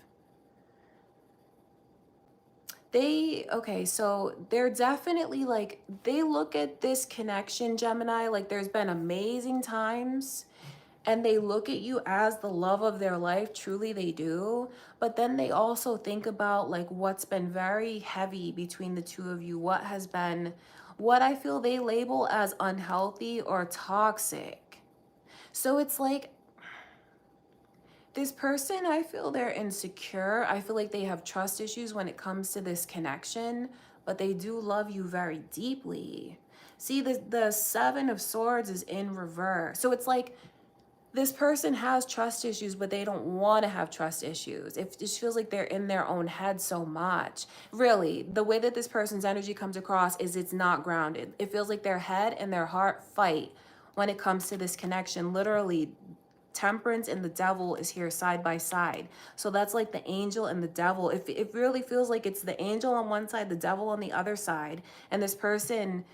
Okay, so they're definitely like, they look at this connection, Gemini, like there's been amazing times, and they look at you as the love of their life. Truly they do. But then they also think about like what's been very heavy between the two of you, what has been, what I feel they label as unhealthy or toxic. So it's like, this person, I feel they're insecure. I feel like they have trust issues when it comes to this connection, but they do love you very deeply. See, the Seven of Swords is in reverse. So it's like this person has trust issues, but they don't want to have trust issues. It just feels like they're in their own head so much. Really, the way that this person's energy comes across is it's not grounded. It feels like their head and their heart fight when it comes to this connection. Literally, Temperance and the devil is here side by side. So that's like the angel and the devil. If it really feels like it's the angel on one side, the devil on the other side, and this person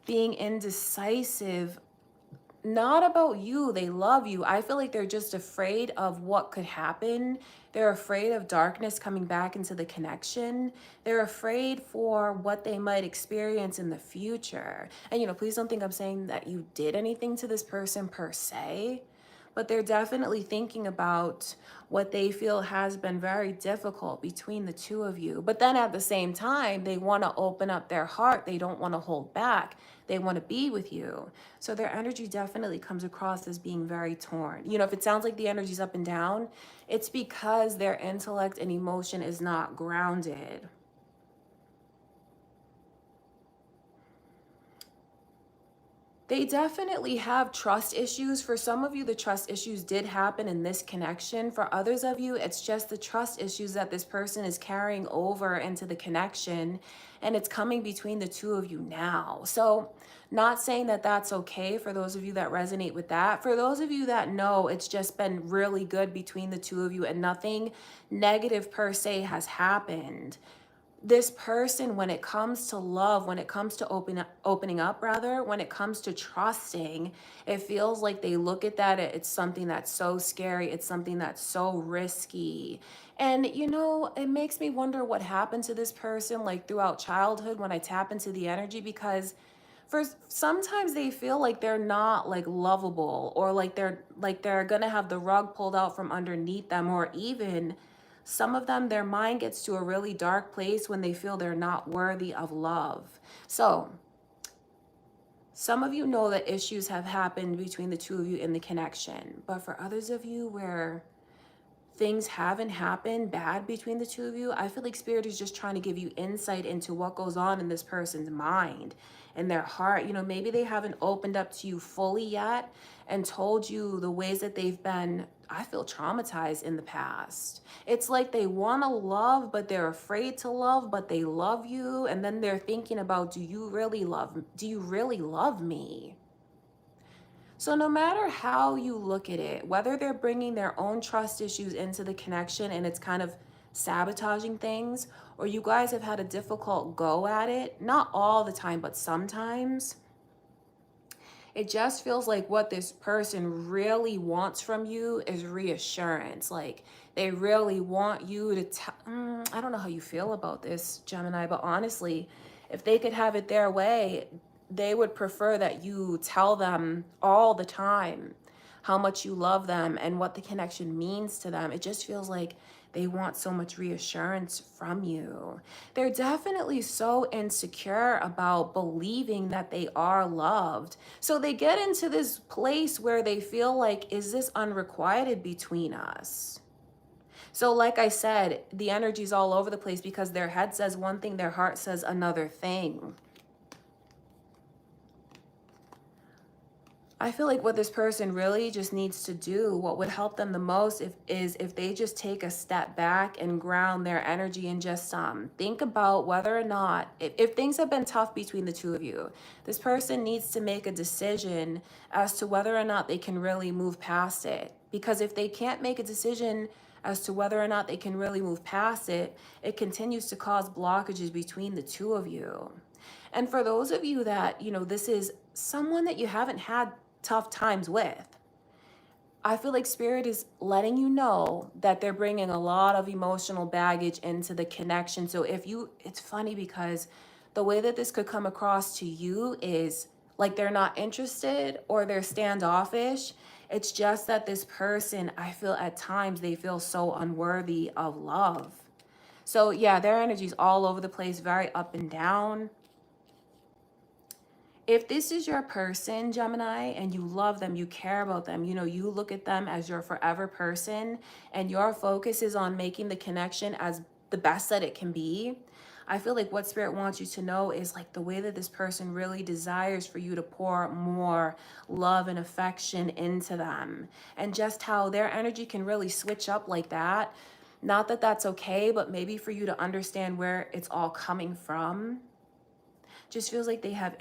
being indecisive, not about you, they love you. I feel like they're just afraid of what could happen. They're afraid of darkness coming back into the connection. They're afraid for what they might experience in the future. And please don't think I'm saying that you did anything to this person per se, but they're definitely thinking about what they feel has been very difficult between the two of you. But then at the same time, they want to open up their heart. They don't want to hold back. They want to be with you. So their energy definitely comes across as being very torn. If it sounds like the energy's up and down, it's because their intellect and emotion is not grounded. They definitely have trust issues. For some of you, the trust issues did happen in this connection. For others of you, it's just the trust issues that this person is carrying over into the connection, and it's coming between the two of you now. So not saying that that's okay for those of you that resonate with that. For those of you that know it's just been really good between the two of you and nothing negative per se has happened, this person, when it comes to love, when it comes to opening up rather, when it comes to trusting, it feels like they look at that, it's something that's so scary, it's something that's so risky. And it makes me wonder what happened to this person like throughout childhood when I tap into the energy, because for sometimes they feel like they're not like lovable, or like they're gonna have the rug pulled out from underneath them, or even some of them, their mind gets to a really dark place when they feel they're not worthy of love. So some of you know that issues have happened between the two of you in the connection, but for others of you where things haven't happened bad between the two of you, I feel like Spirit is just trying to give you insight into what goes on in this person's mind and their heart. Maybe they haven't opened up to you fully yet and told you the ways that they've been, I feel, traumatized in the past. It's like they want to love, but they're afraid to love, but they love you. And then they're thinking about, do you really love me? So no matter how you look at it, whether they're bringing their own trust issues into the connection and it's kind of sabotaging things, or you guys have had a difficult go at it, not all the time, but sometimes, it just feels like what this person really wants from you is reassurance. Like they really want you to I don't know how you feel about this, Gemini, but honestly, if they could have it their way, they would prefer that you tell them all the time how much you love them and what the connection means to them. It just feels like they want so much reassurance from you. They're definitely so insecure about believing that they are loved. So they get into this place where they feel like, is this unrequited between us? So like I said, the energy's all over the place because their head says one thing, their heart says another thing. I feel like what this person really just needs to do, what would help them the most is if they just take a step back and ground their energy and just think about whether or not, if things have been tough between the two of you, this person needs to make a decision as to whether or not they can really move past it. Because if they can't make a decision as to whether or not they can really move past it, it continues to cause blockages between the two of you. And for those of you that, you know, this is someone that you haven't had tough times with, I feel like Spirit is letting you know that they're bringing a lot of emotional baggage into the connection. So if you, it's funny because the way that this could come across to you is like they're not interested or they're standoffish. It's just that this person, I feel at times they feel so unworthy of love. So yeah, their energy's all over the place, very up and down. If this is your person, Gemini, and you love them, you care about them, you know, you look at them as your forever person and your focus is on making the connection as the best that it can be, I feel like what Spirit wants you to know is like the way that this person really desires for you to pour more love and affection into them, and just how their energy can really switch up like that. Not that that's okay, but maybe for you to understand where it's all coming from. Just feels like they have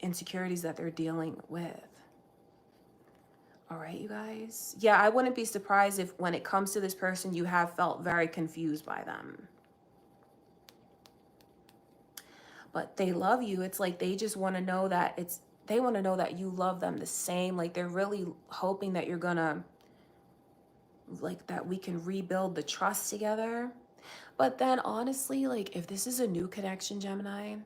insecurities that they're dealing with. All right, you guys. Yeah, I wouldn't be surprised if when it comes to this person, you have felt very confused by them. But they love you. It's like they just want to know that they want to know that you love them the same. Like they're really hoping that you're gonna, like that we can rebuild the trust together. But then honestly, like if this is a new connection, Gemini,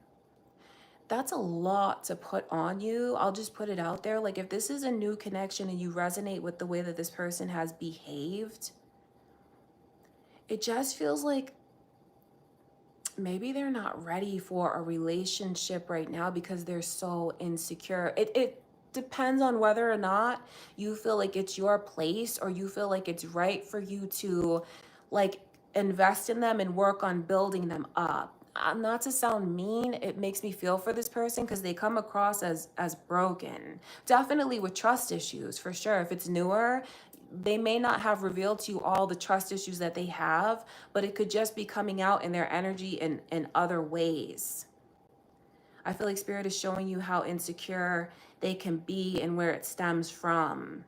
that's a lot to put on you. I'll just put it out there. Like if this is a new connection and you resonate with the way that this person has behaved, it just feels like maybe they're not ready for a relationship right now because they're so insecure. It depends on whether or not you feel like it's your place or you feel like it's right for you to like invest in them and work on building them up. Not to sound mean, it makes me feel for this person because they come across as broken. Definitely with trust issues, for sure. If it's newer, they may not have revealed to you all the trust issues that they have, but it could just be coming out in their energy in other ways. I feel like Spirit is showing you how insecure they can be and where it stems from.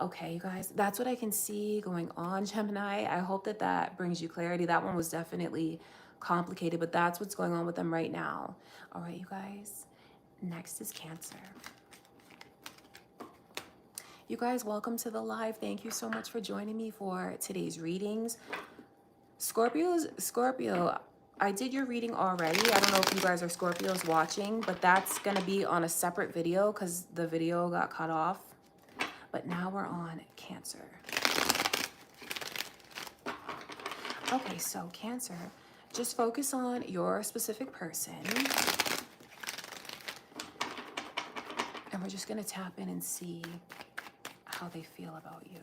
Okay, you guys, that's what I can see going on, Gemini. I hope that that brings you clarity. That one was definitely complicated, but that's what's going on with them right now. All right, you guys, next is Cancer. You guys, welcome to the live. Thank you so much for joining me for today's readings. Scorpio, I did your reading already. I don't know if you guys are Scorpios watching, but that's going to be on a separate video because the video got cut off. But now we're on Cancer. Okay, so Cancer, just focus on your specific person. And we're just going to tap in and see how they feel about you.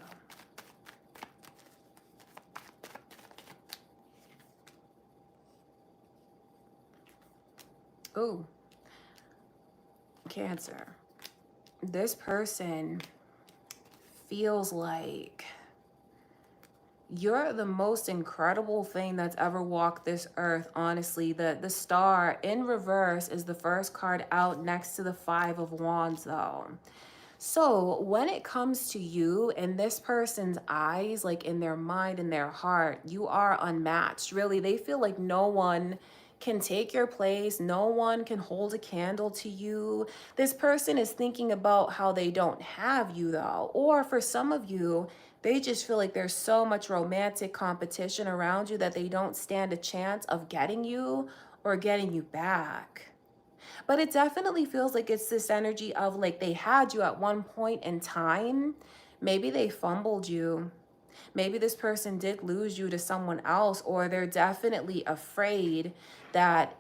Ooh, Cancer. This person feels like you're the most incredible thing that's ever walked this earth, honestly. The star in reverse is the first card out next to the 5 of Wands, though. So when it comes to you in this person's eyes, like in their mind and their heart, you are unmatched. Really, they feel like no one can take your place. No one can hold a candle to you. This person is thinking about how they don't have you, though. Or for some of you, they just feel like there's so much romantic competition around you that they don't stand a chance of getting you or getting you back. But it definitely feels like it's this energy of like they had you at one point in time. Maybe they fumbled you. Maybe this person did lose you to someone else, or they're definitely afraid that,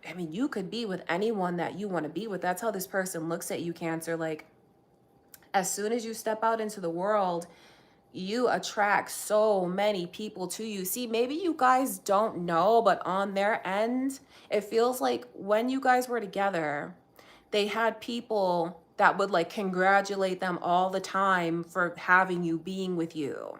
I mean, you could be with anyone that you want to be with. That's how this person looks at you, Cancer. Like, as soon as you step out into the world, you attract so many people to you. See, maybe you guys don't know, but on their end, it feels like when you guys were together, they had people that would like congratulate them all the time for having you, being with you.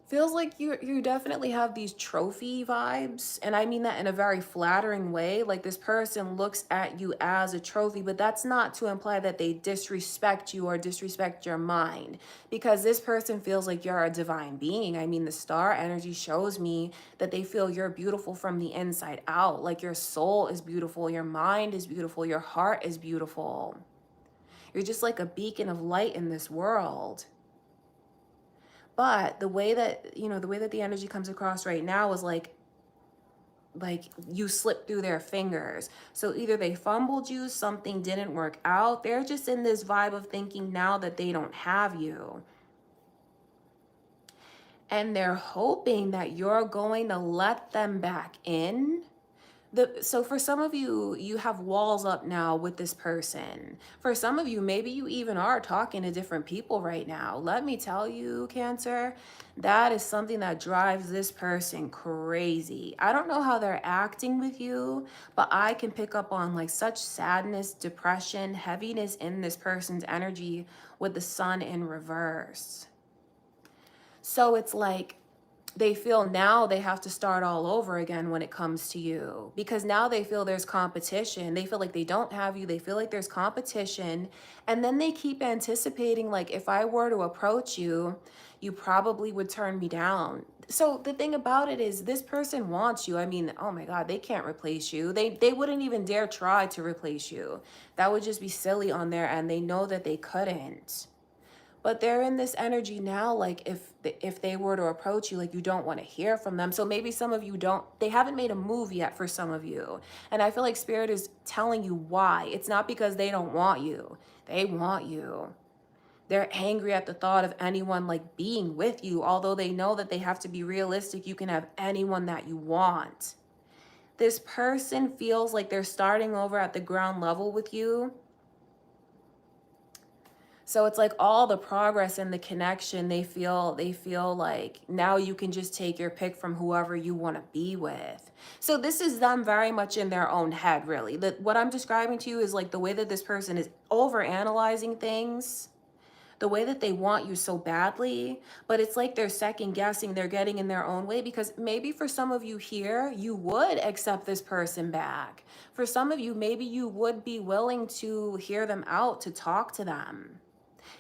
Feels like you definitely have these trophy vibes, and I mean that in a very flattering way. Like this person looks at you as a trophy, but that's not to imply that they disrespect you or disrespect your mind, because this person feels like you're a divine being. I mean, the star energy shows me that they feel you're beautiful from the inside out. Like your soul is beautiful, your mind is beautiful, your heart is beautiful. You're just like a beacon of light in this world. But the way that, the way that the energy comes across right now is like you slipped through their fingers. So either they fumbled you, something didn't work out. They're just in this vibe of thinking now that they don't have you. And they're hoping that you're going to let them back in. So for some of you, you have walls up now with this person. For some of you, maybe you even are talking to different people right now. Let me tell you, Cancer, that is something that drives this person crazy. I don't know how they're acting with you, but I can pick up on like such sadness, depression, heaviness in this person's energy with the sun in reverse. So it's like they feel now they have to start all over again when it comes to you, because now they feel there's competition. They feel like they don't have you. They feel like there's competition. And then they keep anticipating, like, if I were to approach you, you probably would turn me down. So the thing about it is this person wants you. I mean, oh my God, they can't replace you. They wouldn't even dare try to replace you. That would just be silly on their end. They know that they couldn't. But they're in this energy now, like if they were to approach you, like you don't want to hear from them. So maybe some of you don't, they haven't made a move yet for some of you. And I feel like Spirit is telling you why. It's not because they don't want you. They want you. They're angry at the thought of anyone like being with you, although they know that they have to be realistic. You can have anyone that you want. This person feels like they're starting over at the ground level with you. So it's like all the progress and the connection, they feel like now you can just take your pick from whoever you want to be with. So this is them very much in their own head, really. What I'm describing to you is like the way that this person is over analyzing things, the way that they want you so badly, but it's like they're second guessing, they're getting in their own way, because maybe for some of you here, you would accept this person back. For some of you, maybe you would be willing to hear them out, to talk to them.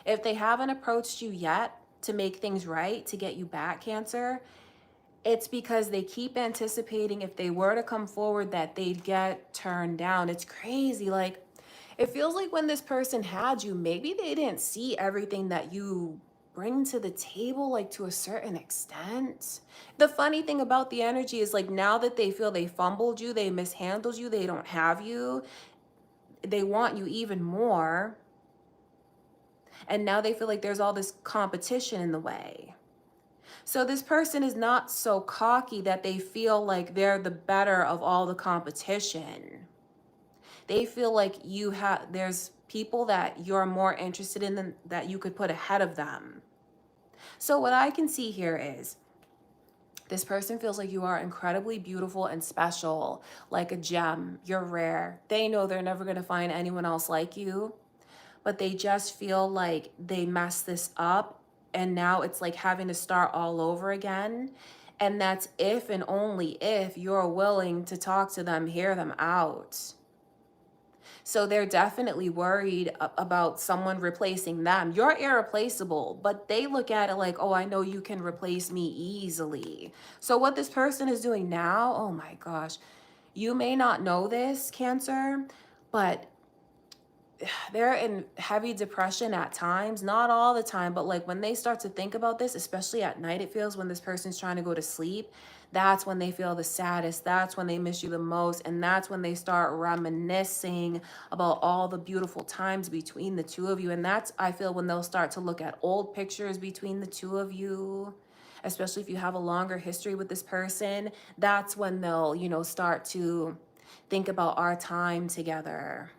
If they haven't approached you yet to make things right, to get you back, Cancer, it's because they keep anticipating if they were to come forward that they'd get turned down. It's crazy. Like, it feels like when this person had you, maybe they didn't see everything that you bring to the table, like to a certain extent. The funny thing about the energy is like now that they feel they fumbled you, they mishandled you, they don't have you, they want you even more. And now they feel like there's all this competition in the way. So this person is not so cocky that they feel like they're the better of all the competition. They feel like there's people that you're more interested in than that you could put ahead of them. So what I can see here is this person feels like you are incredibly beautiful and special, like a gem. You're rare. They know they're never going to find anyone else like you, but they just feel like they messed this up and now it's like having to start all over again. And that's if and only if you're willing to talk to them, hear them out. So they're definitely worried about someone replacing them. You're irreplaceable, but they look at it like, oh, I know you can replace me easily. So what this person is doing now, oh my gosh, you may not know this, Cancer, but they're in heavy depression at times, not all the time, but like when they start to think about this, especially at night, it feels when this person's trying to go to sleep, that's when they feel the saddest. That's when they miss you the most. And that's when they start reminiscing about all the beautiful times between the two of you. And that's, I feel, when they'll start to look at old pictures between the two of you, especially if you have a longer history with this person. That's when they'll, start to think about our time together.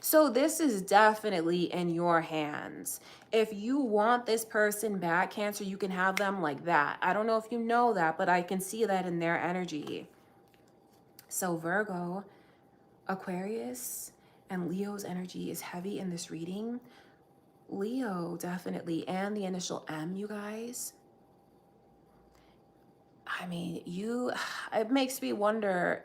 So this is definitely in your hands. If you want this person back, Cancer, you can have them like that. I don't know if you know that, but I can see that in their energy. So Virgo, Aquarius, and Leo's energy is heavy in this reading. Leo, definitely, and the initial M, you guys. I mean, it makes me wonder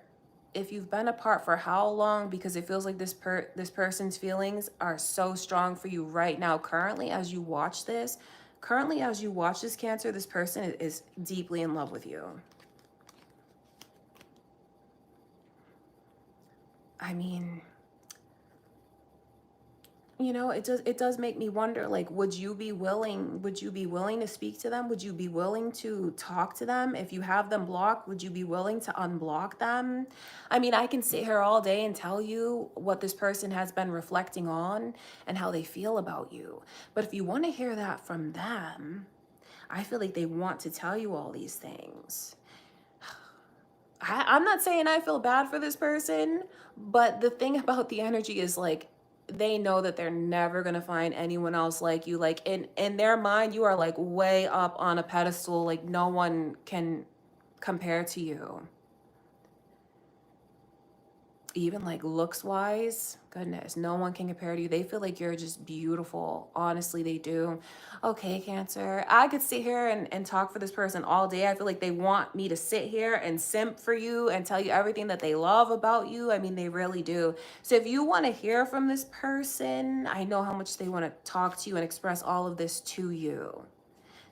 if you've been apart for how long, because it feels like this person's feelings are so strong for you right now. Currently as you watch this, Cancer, this person is deeply in love with you. I mean, you know, it does make me wonder, like, would you be willing to speak to them? Would you be willing to talk to them? If you have them blocked, would you be willing to unblock them? I mean, I can sit here all day and tell you what this person has been reflecting on and how they feel about you. But if you want to hear that from them, I feel like they want to tell you all these things. I'm not saying I feel bad for this person, but the thing about the energy is, like, they know that they're never gonna find anyone else like you. Like, in their mind, you are like way up on a pedestal. Like, no one can compare to you. Even like looks wise, goodness, no one can compare to you. They feel like you're just beautiful. Honestly, they do. Okay, Cancer, I could sit here and talk for this person all day. I feel like they want me to sit here and simp for you and tell you everything that they love about you. I mean, they really do. So if you want to hear from this person, I know how much they want to talk to you and express all of this to you.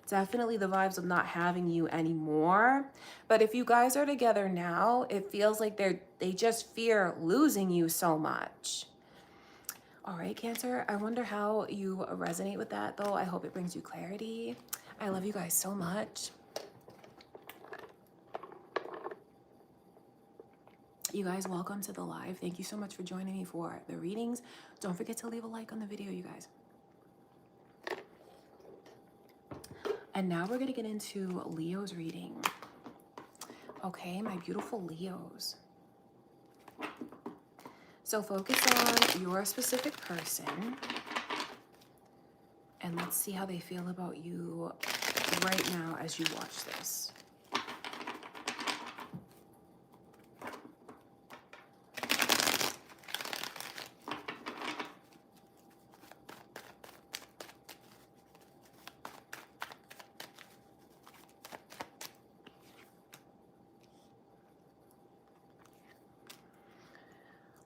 Definitely the vibes of not having you anymore. But if you guys are together now, it feels like they just fear losing you so much. All right, Cancer, I wonder how you resonate with that, though. I hope it brings you clarity. I love you guys so much. You guys, welcome to the live. Thank you so much for joining me for the readings. Don't forget to leave a like on the video, you guys. And now we're gonna get into Leo's reading. Okay, my beautiful Leos. So focus on your specific person and let's see how they feel about you right now as you watch this.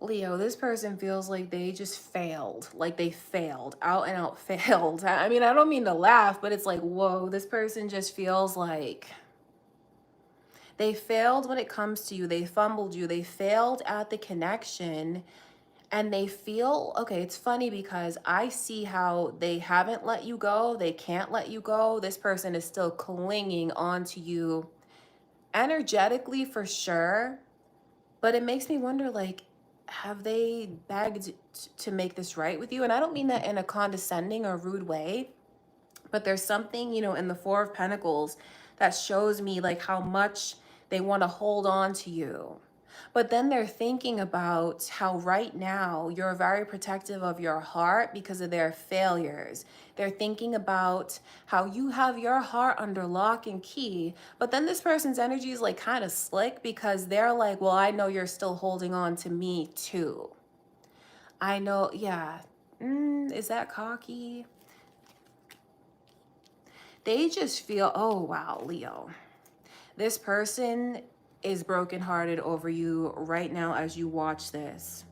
Leo, this person feels like they just failed. Like they failed, out and out failed. I mean, I don't mean to laugh, but it's like, whoa, this person just feels like they failed when it comes to you. They fumbled you. They failed at the connection. And they feel, okay, it's funny because I see how they haven't let you go. They can't let you go. This person is still clinging onto you energetically for sure. But it makes me wonder, like, have they begged to make this right with you? And I don't mean that in a condescending or rude way, but there's something, you know, in the Four of Pentacles that shows me like how much they want to hold on to you. But then they're thinking about how right now you're very protective of your heart because of their failures. They're thinking about how you have your heart under lock and key. But then this person's energy is like kind of slick because they're like, well, I know you're still holding on to me too. I know, yeah. Is that cocky? They just feel, oh, wow, Leo. This person is brokenhearted over you right now as you watch this.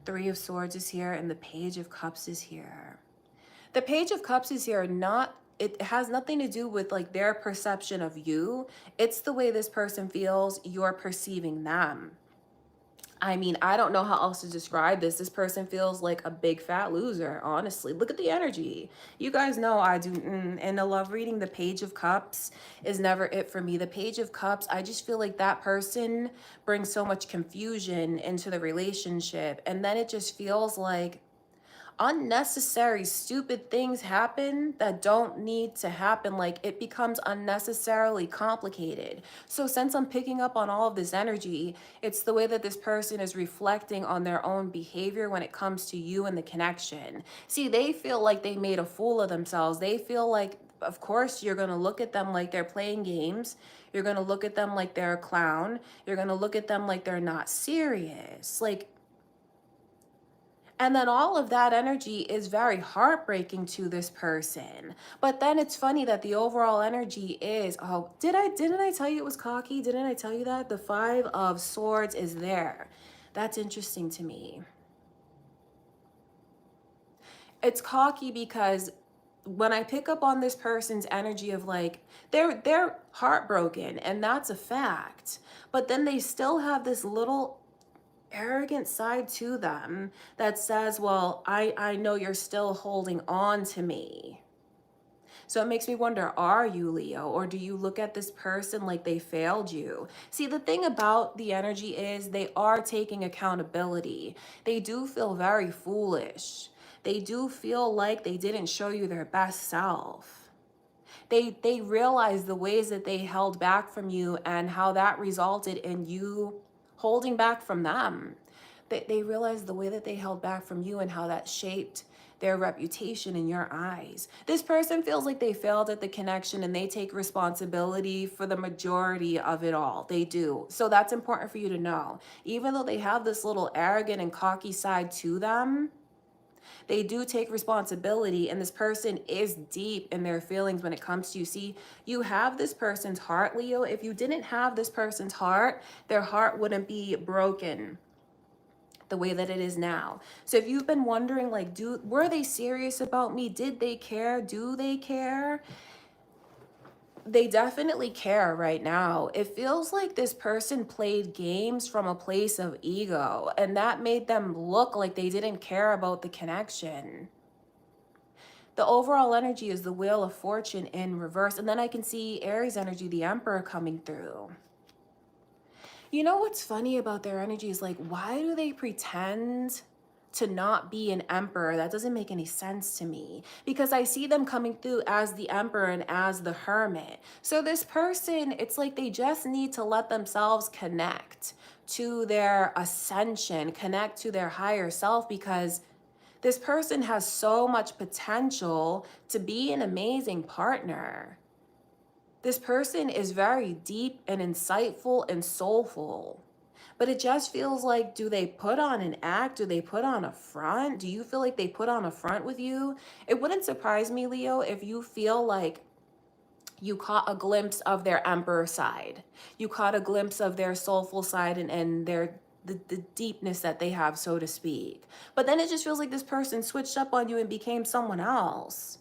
Three of Swords is here and the Page of Cups is here. The Page of Cups is here, it has nothing to do with like their perception of you. It's the way this person feels you're perceiving them. I mean, I don't know how else to describe this. This person feels like a big fat loser, honestly. Look at the energy. You guys know I do. In the love reading, the Page of Cups is never it for me. The Page of Cups, I just feel like that person brings so much confusion into the relationship. And then it just feels like unnecessary stupid things happen that don't need to happen. Like it becomes unnecessarily complicated. So since I'm picking up on all of this energy, it's the way that this person is reflecting on their own behavior when it comes to you and the connection. See, they feel like they made a fool of themselves. They feel like, of course, you're going to look at them like they're playing games. You're going to look at them like they're a clown. You're going to look at them like they're not serious. Like, And then all of that energy is very heartbreaking to this person. But then it's funny that the overall energy is, oh, didn't I tell you it was cocky? Didn't I tell you that? The Five of Swords is there. That's interesting to me. It's cocky because when I pick up on this person's energy of like, they're heartbroken, and that's a fact. But then they still have this little arrogant side to them that says, well, I know you're still holding on to me. So it makes me wonder, are you Leo, or do you look at this person like they failed you? See, the thing about the energy is they are taking accountability. They do feel very foolish. They do feel like they didn't show you their best self. They realize the ways that they held back from you and how that resulted in you holding back from them. They realize the way that they held back from you and how that shaped their reputation in your eyes. This person feels like they failed at the connection, and they take responsibility for the majority of it all. They do. So that's important for you to know. Even though they have this little arrogant and cocky side to them, they do take responsibility, and this person is deep in their feelings when it comes to you. See, you have this person's heart, Leo. If you didn't have this person's heart, their heart wouldn't be broken the way that it is now. So if you've been wondering, like, were they serious about me? Did they care? Do they care? They definitely care right now. It feels like this person played games from a place of ego, and that made them look like they didn't care about the connection. The overall energy is the Wheel of Fortune in reverse, and then I can see Aries energy, the Emperor, coming through. You know what's funny about their energy is, like, why do they pretend to not be an emperor? That doesn't make any sense to me, because I see them coming through as the Emperor and as the Hermit. So this person, it's like they just need to let themselves connect to their ascension, connect to their higher self, because this person has so much potential to be an amazing partner. This person is very deep and insightful and soulful. But it just feels like, do they put on an act? Do they put on a front? Do you feel like they put on a front with you? It wouldn't surprise me, Leo, if you feel like you caught a glimpse of their Emperor side. You caught a glimpse of their soulful side and the deepness that they have, so to speak. But then it just feels like this person switched up on you and became someone else.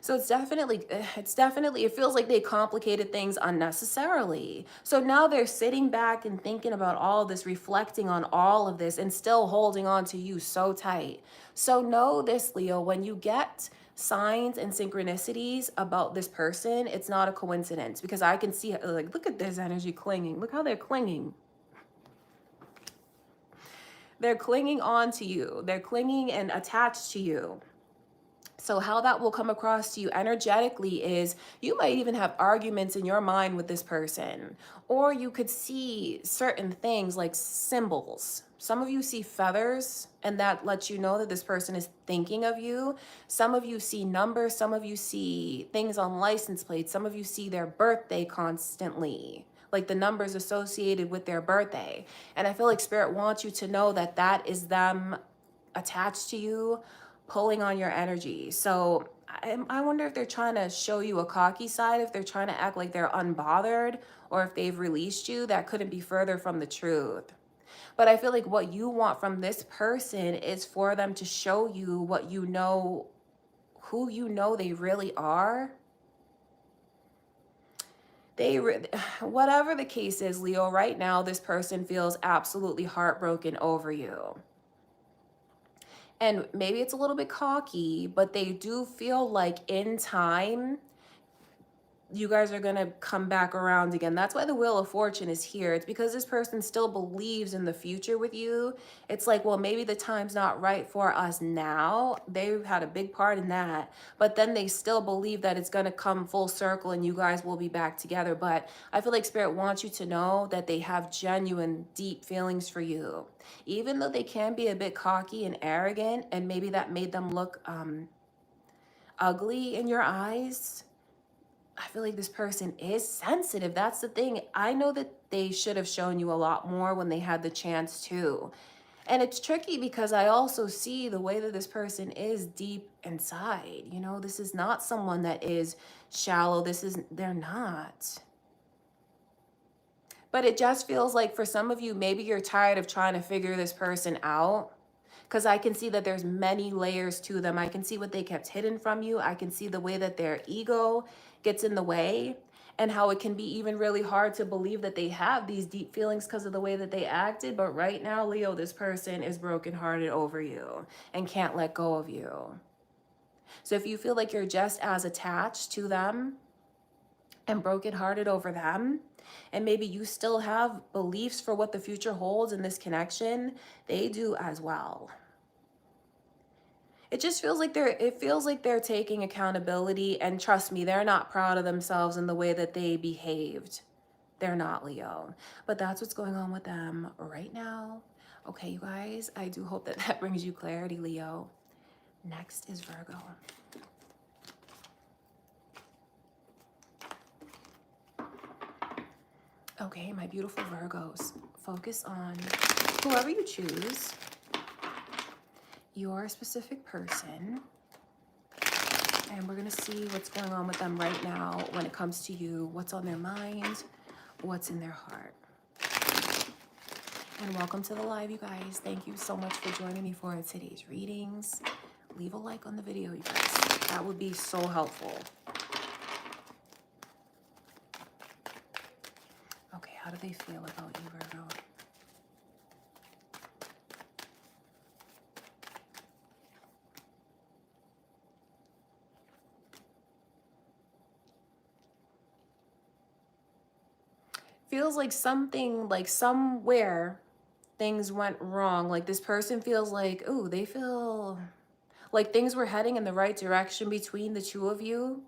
So it's definitely, it feels like they complicated things unnecessarily. So now they're sitting back and thinking about all this, reflecting on all of this, and still holding on to you so tight. So know this, Leo, when you get signs and synchronicities about this person, it's not a coincidence, because I can see, like, look at this energy clinging. Look how they're clinging. They're clinging on to you. They're clinging and attached to you. So how that will come across to you energetically is you might even have arguments in your mind with this person, or you could see certain things like symbols. Some of you see feathers, and that lets you know that this person is thinking of you. Some of you see numbers. Some of you see things on license plates. Some of you see their birthday constantly, like the numbers associated with their birthday. And I feel like Spirit wants you to know that that is them attached to you, pulling on your energy. So I wonder if they're trying to show you a cocky side, if they're trying to act like they're unbothered, or if they've released you. That couldn't be further from the truth. But I feel like what you want from this person is for them to show you what you know, who you know they really are. Whatever the case is, Leo, right now, this person feels absolutely heartbroken over you. And maybe it's a little bit cocky, but they do feel like in time, you guys are going to come back around again. That's why the Wheel of Fortune is here. It's because this person still believes in the future with you. It's like, well, maybe the time's not right for us now. They had a big part in that. But then they still believe that it's going to come full circle and you guys will be back together. But I feel like Spirit wants you to know that they have genuine, deep feelings for you. Even though they can be a bit cocky and arrogant, and maybe that made them look ugly in your eyes, I feel like this person is sensitive. That's the thing. I know that they should have shown you a lot more when they had the chance to. And it's tricky because I also see the way that this person is deep inside. You know, this is not someone that is shallow. They're not. But it just feels like for some of you, maybe you're tired of trying to figure this person out. Because I can see that there's many layers to them. I can see what they kept hidden from you. I can see the way that their ego gets in the way, and how it can be even really hard to believe that they have these deep feelings because of the way that they acted. But right now, Leo, this person is brokenhearted over you and can't let go of you. So if you feel like you're just as attached to them and brokenhearted over them, and maybe you still have beliefs for what the future holds in this connection, they do as well. It just feels like they're taking accountability, and trust me, they're not proud of themselves in the way that they behaved. They're not, Leo. But that's what's going on with them right now. Okay, you guys, I do hope that that brings you clarity, Leo. Next is Virgo. Okay, my beautiful Virgos, focus on whoever you choose, your specific person, and we're going to see what's going on with them right now when it comes to you, what's on their mind, what's in their heart. And welcome to the live, you guys. Thank you so much for joining me for today's readings. Leave a like on the video, you guys. That would be so helpful. Okay, how do they feel about you, Virgo? Feels like something, like somewhere things went wrong. Like this person feels like, oh, they feel like things were heading in the right direction between the two of you.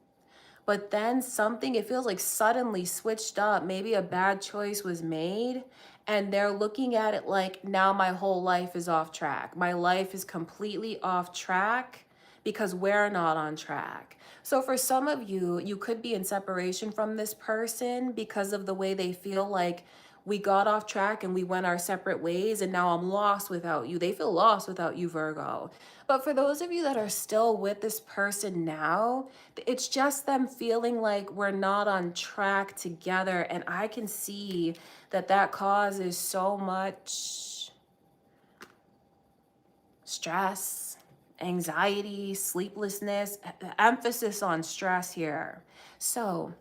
But then something, it feels like suddenly switched up. Maybe a bad choice was made, and they're looking at it like, now my whole life is off track. My life is completely off track because we're not on track. So for some of you, you could be in separation from this person because of the way they feel like, we got off track and we went our separate ways, and now I'm lost without you. They feel lost without you, Virgo. But for those of you that are still with this person now, it's just them feeling like we're not on track together. And I can see that that causes so much stress, anxiety, sleeplessness, emphasis on stress here. So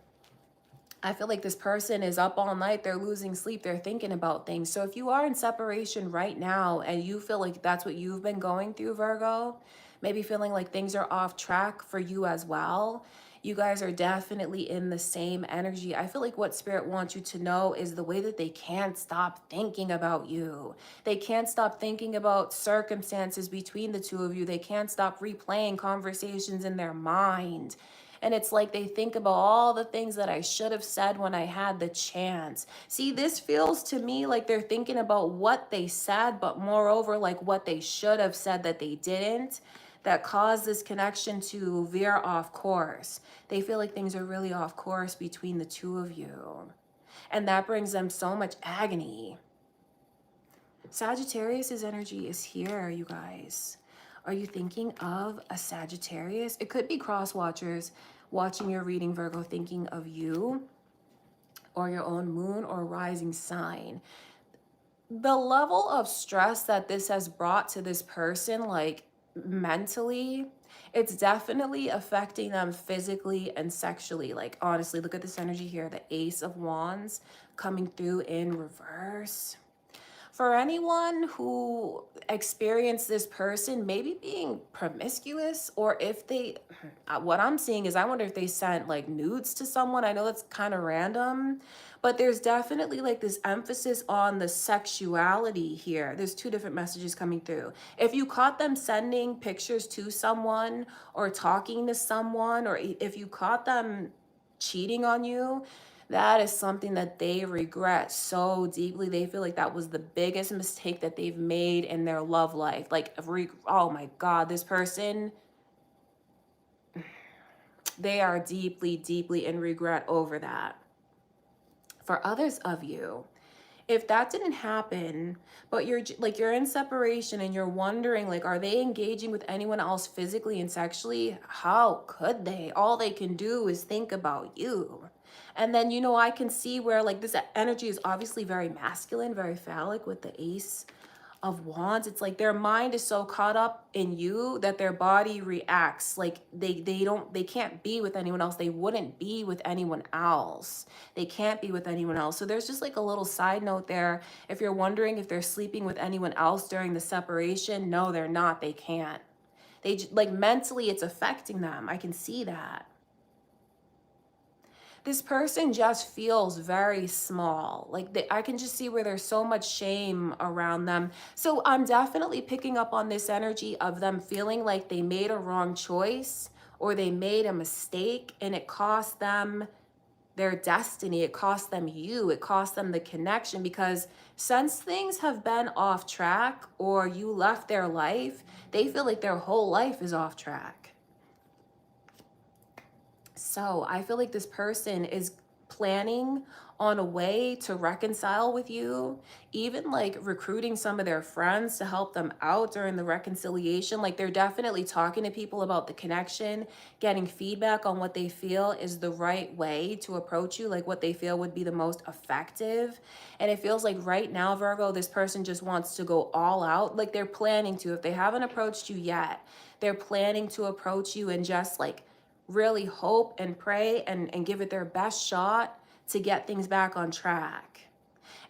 I feel like this person is up all night, they're losing sleep, they're thinking about things. So if you are in separation right now and you feel like that's what you've been going through, Virgo, maybe feeling like things are off track for you as well, you guys are definitely in the same energy. I feel like what Spirit wants you to know is the way that they can't stop thinking about you. They can't stop thinking about circumstances between the two of you. They can't stop replaying conversations in their mind. And it's like they think about all the things that I should have said when I had the chance. See, this feels to me like they're thinking about what they said, but moreover, like what they should have said that they didn't, that caused this connection to veer off course. They feel like things are really off course between the two of you. And that brings them so much agony. Sagittarius's energy is here, you guys. Are you thinking of a Sagittarius? It could be cross watchers watching your reading, Virgo, thinking of you or your own moon or rising sign. The level of stress that this has brought to this person, like mentally, it's definitely affecting them physically and sexually. Like, honestly, look at this energy here, the Ace of Wands coming through in reverse. For anyone who experienced this person maybe being promiscuous, or if they, what I'm seeing is, I wonder if they sent like nudes to someone. I know that's kind of random, but there's definitely like this emphasis on the sexuality here. There's two different messages coming through. If you caught them sending pictures to someone or talking to someone, or if you caught them cheating on you, that is something that they regret so deeply. They feel like that was the biggest mistake that they've made in their love life. Like, oh my God, this person, they are deeply, deeply in regret over that. For others of you, If that didn't happen, but you're in separation and you're wondering, like, are they engaging with anyone else physically and sexually? How could they? All they can do is think about you. And then, I can see where, like, this energy is obviously very masculine, very phallic with the Ace of Wands. It's like their mind is so caught up in you that their body reacts like they can't be with anyone else. They wouldn't be with anyone else. They can't be with anyone else. So there's just like a little side note there. If you're wondering if they're sleeping with anyone else during the separation, no, they're not. They can't. Like mentally it's affecting them. I can see that. This person just feels very small. Like I can just see where there's so much shame around them. So I'm definitely picking up on this energy of them feeling like they made a wrong choice or they made a mistake and it cost them their destiny. It cost them you. It cost them the connection, because since things have been off track or you left their life, they feel like their whole life is off track. So I feel like this person is planning on a way to reconcile with you, even like recruiting some of their friends to help them out during the reconciliation. Like they're definitely talking to people about the connection, getting feedback on what they feel is the right way to approach you, like what they feel would be the most effective. And it feels like right now, Virgo, this person just wants to go all out. Like they're planning to, if they haven't approached you yet, they're planning to approach you and just like really hope and pray and give it their best shot to get things back on track.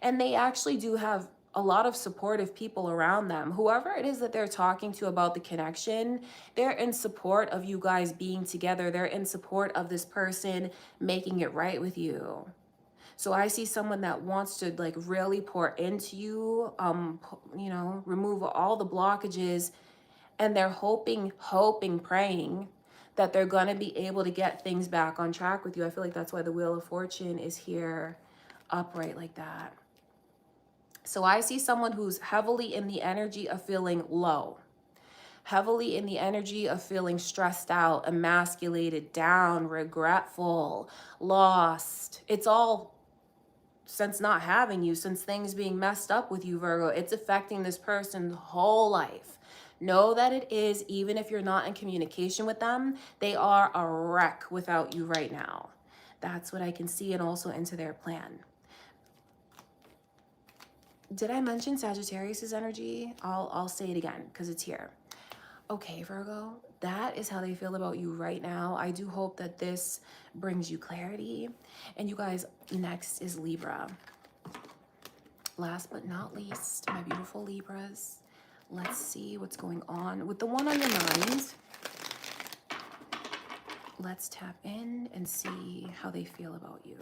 And they actually do have a lot of supportive people around them. Whoever it is that they're talking to about the connection, they're in support of you guys being together. They're in support of this person making it right with you. So I see someone that wants to like really pour into you, remove all the blockages, and they're hoping, praying that they're going to be able to get things back on track with you. I feel like that's why the Wheel of Fortune is here upright like that. So I see someone who's heavily in the energy of feeling low, heavily in the energy of feeling stressed out, emasculated, down, regretful, lost. It's all since not having you, since things being messed up with you, Virgo. It's affecting this person's whole life. Know that it is, even if you're not in communication with them, they are a wreck without you right now. That's what I can see, and also into their plan. Did I mention Sagittarius's energy? I'll say it again because it's here. Okay, Virgo, that is how they feel about you right now. I do hope that this brings you clarity. And you guys, next is Libra. Last but not least, my beautiful Libras. Let's see what's going on with the one on your mind. Let's tap in and see how they feel about you.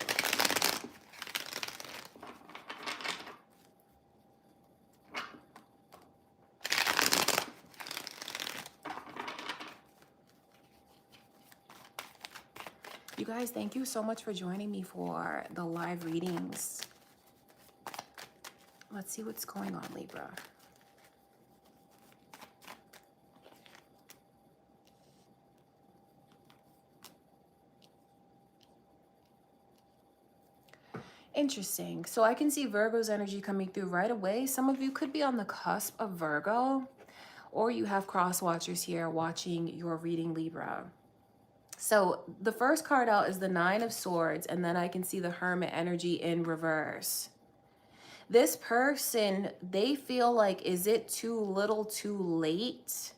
You guys, thank you so much for joining me for the live readings. Let's see what's going on, Libra. Interesting. So I can see Virgo's energy coming through right away. Some of you could be on the cusp of Virgo, or you have cross watchers here watching your reading, Libra. So the first card out is the Nine of Swords, and then I can see the Hermit energy in reverse. This person, they feel like, is it too little too late?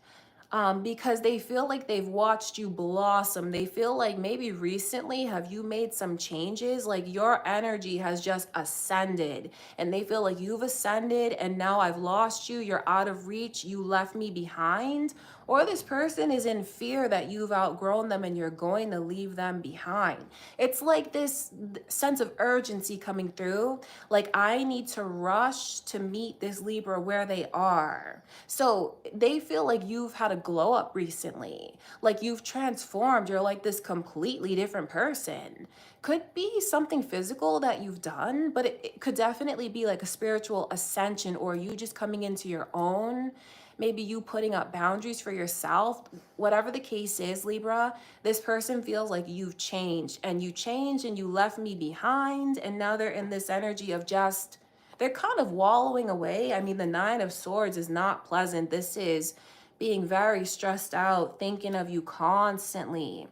Because they feel like they've watched you blossom. They feel like maybe recently have you made some changes, like your energy has just ascended, and they feel like you've ascended and now I've lost you, you're out of reach, you left me behind. Or this person is in fear that you've outgrown them and you're going to leave them behind. It's like this sense of urgency coming through. Like, I need to rush to meet this Libra where they are. So they feel like you've had a glow up recently. Like you've transformed. You're like this completely different person. Could be something physical that you've done, but it could definitely be like a spiritual ascension, or you just coming into your own. Maybe you putting up boundaries for yourself. Whatever the case is, Libra, this person feels like you've changed and you left me behind. And now they're in this energy of just They're kind of wallowing away. I mean, the Nine of Swords is not pleasant. This is being very stressed out, thinking of you constantly.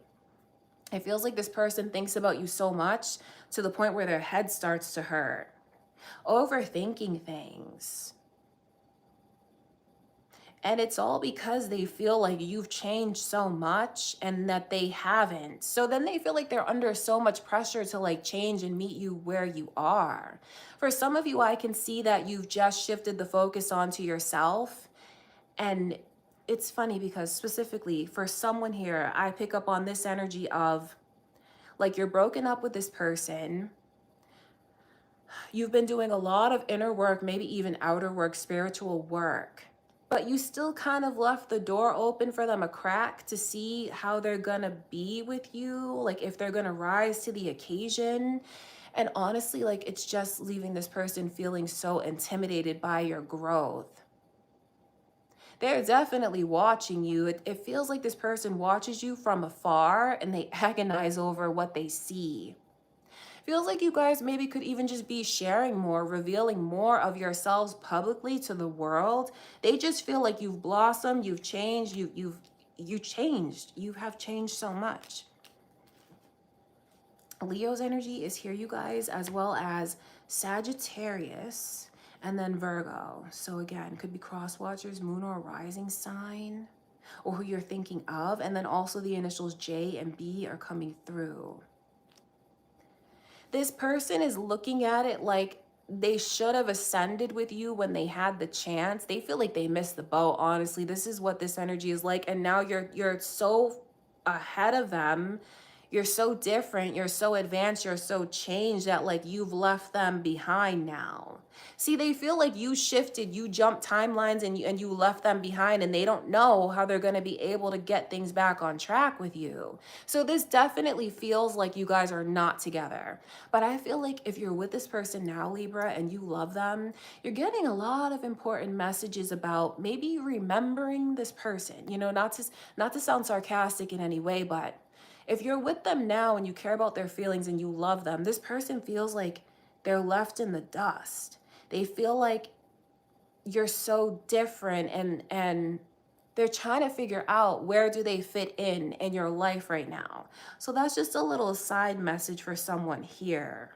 It feels like this person thinks about you so much to the point where their head starts to hurt. Overthinking things. And it's all because they feel like you've changed so much and that they haven't. So then they feel like they're under so much pressure to like change and meet you where you are. For some of you, I can see that you've just shifted the focus onto yourself. And it's funny because specifically for someone here, I pick up on this energy of like you're broken up with this person. You've been doing a lot of inner work, maybe even outer work, spiritual work. But you still kind of left the door open for them a crack to see how they're gonna be with you, like if they're gonna rise to the occasion. And honestly, like it's just leaving this person feeling so intimidated by your growth. They're definitely watching you. It feels like this person watches you from afar and they agonize over what they see. Feels like you guys maybe could even just be sharing more, revealing more of yourselves publicly to the world. They just feel like you've blossomed, you've changed, you changed. You have changed so much. Leo's energy is here, you guys, as well as Sagittarius and then Virgo. So again, could be cross watchers, moon or rising sign, or who you're thinking of. And then also the initials J and B are coming through. This person is looking at it like they should have ascended with you when they had the chance. They feel like they missed the boat, honestly. This is what this energy is like. And now you're so ahead of them. You're so different, you're so advanced, you're so changed that like you've left them behind now. See, they feel like you shifted, you jumped timelines and you left them behind, and they don't know how they're going to be able to get things back on track with you. So this definitely feels like you guys are not together. But I feel like if you're with this person now, Libra, and you love them, you're getting a lot of important messages about maybe remembering this person. You know, not to sound sarcastic in any way, but if you're with them now and you care about their feelings and you love them, this person feels like they're left in the dust. They feel like you're so different and they're trying to figure out where do they fit in your life right now. So that's just a little side message for someone here.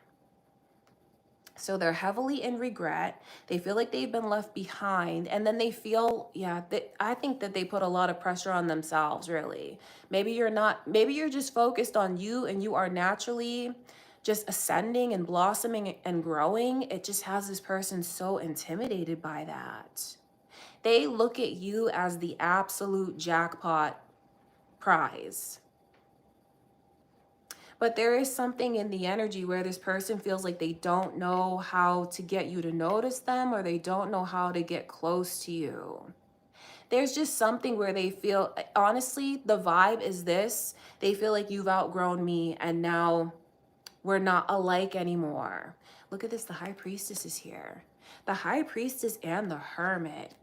So they're heavily in regret. They feel like they've been left behind. And then they feel, I think that they put a lot of pressure on themselves, really. Maybe you're just focused on you and you are naturally just ascending and blossoming and growing. It just has this person so intimidated by that. They look at you as the absolute jackpot prize. But there is something in the energy where this person feels like they don't know how to get you to notice them, or they don't know how to get close to you. There's just something where they feel, honestly, the vibe is this. They feel like you've outgrown me and now we're not alike anymore. Look at this, the High Priestess is here. The High Priestess and the Hermit.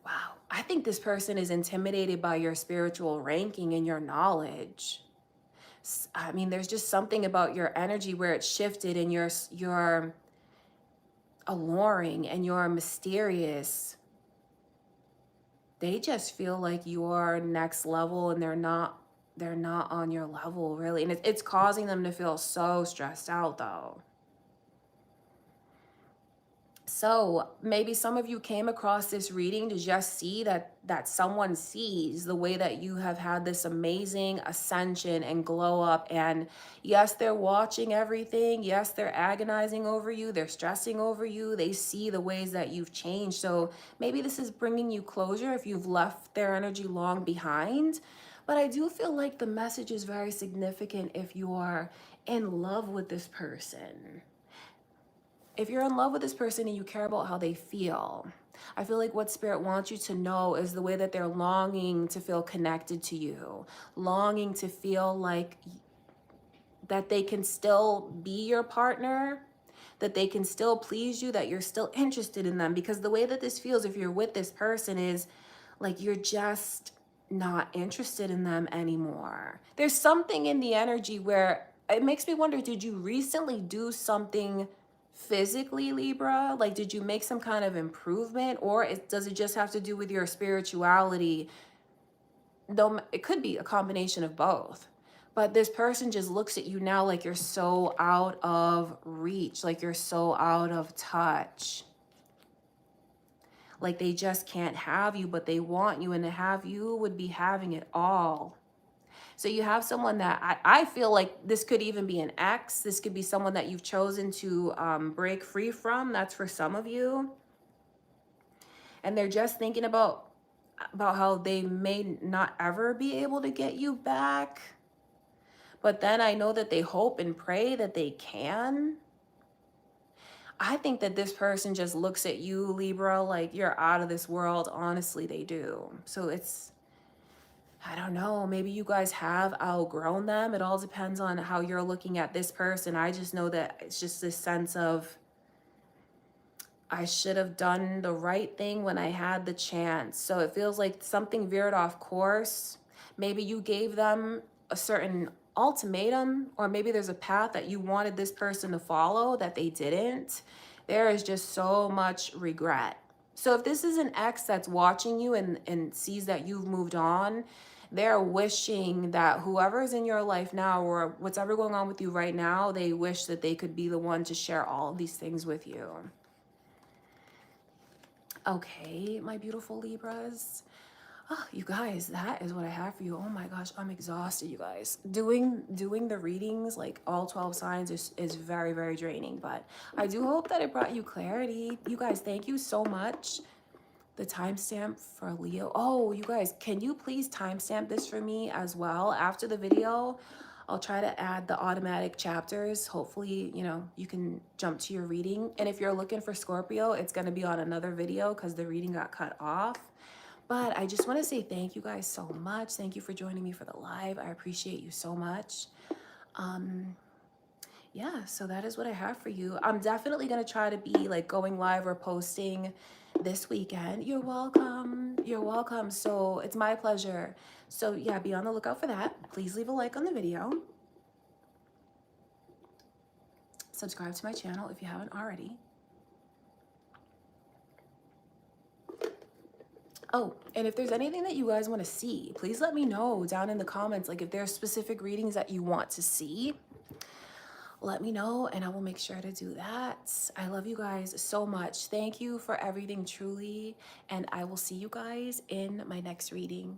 Wow, I think this person is intimidated by your spiritual ranking and your knowledge. I mean, there's just something about your energy where it's shifted and you're alluring and you're mysterious. They just feel like you're next level and they're not on your level, really. And it's causing them to feel so stressed out, though. So maybe some of you came across this reading to just see that someone sees the way that you have had this amazing ascension and glow up. And yes, they're watching everything. Yes, they're agonizing over you. They're stressing over you. They see the ways that you've changed. So maybe this is bringing you closure if you've left their energy long behind. But I do feel like the message is very significant if you are in love with this person. If you're in love with this person and you care about how they feel, I feel like what Spirit wants you to know is the way that they're longing to feel connected to you, longing to feel like that they can still be your partner, that they can still please you, that you're still interested in them. Because the way that this feels if you're with this person is like you're just not interested in them anymore. There's something in the energy where it makes me wonder, did you recently do something physically, Libra? Like, did you make some kind of improvement, or does it just have to do with your spirituality? Though it could be a combination of both. But this person just looks at you now like you're so out of reach, like you're so out of touch. Like they just can't have you, but they want you, and to have you would be having it all. So you have someone that I feel like this could even be an ex. This could be someone that you've chosen to break free from. That's for some of you. And they're just thinking about how they may not ever be able to get you back. But then I know that they hope and pray that they can. I think that this person just looks at you, Libra, like you're out of this world. Honestly, they do. So it's, I don't know, maybe you guys have outgrown them. It all depends on how you're looking at this person. I just know that it's just this sense of, I should have done the right thing when I had the chance. So it feels like something veered off course. Maybe you gave them a certain ultimatum, or maybe there's a path that you wanted this person to follow that they didn't. There is just so much regret. So if this is an ex that's watching you and sees that you've moved on, they're wishing that whoever's in your life now, or whatever going on with you right now, they wish that they could be the one to share all of these things with you. Okay, my beautiful Libras. Oh, you guys, that is what I have for you. Oh my gosh, I'm exhausted, you guys. Doing the readings, like all 12 signs, is very, very draining. But I do hope that it brought you clarity. You guys, thank you so much. The timestamp for Leo. Oh, you guys, can you please timestamp this for me as well after the video? I'll try to add the automatic chapters. Hopefully, you know, you can jump to your reading. And if you're looking for Scorpio, it's going to be on another video because the reading got cut off. But I just want to say thank you guys so much. Thank you for joining me for the live. I appreciate you so much. Yeah, so that is what I have for you. I'm definitely going to try to be like going live or posting this weekend. You're welcome. You're welcome. So it's my pleasure. So yeah, be on the lookout for that. Please leave a like on the video. Subscribe to my channel if you haven't already. Oh, and if there's anything that you guys want to see, please let me know down in the comments. Like if there's specific readings that you want to see, let me know and I will make sure to do that. I love you guys so much. Thank you for everything, truly. And I will see you guys in my next reading.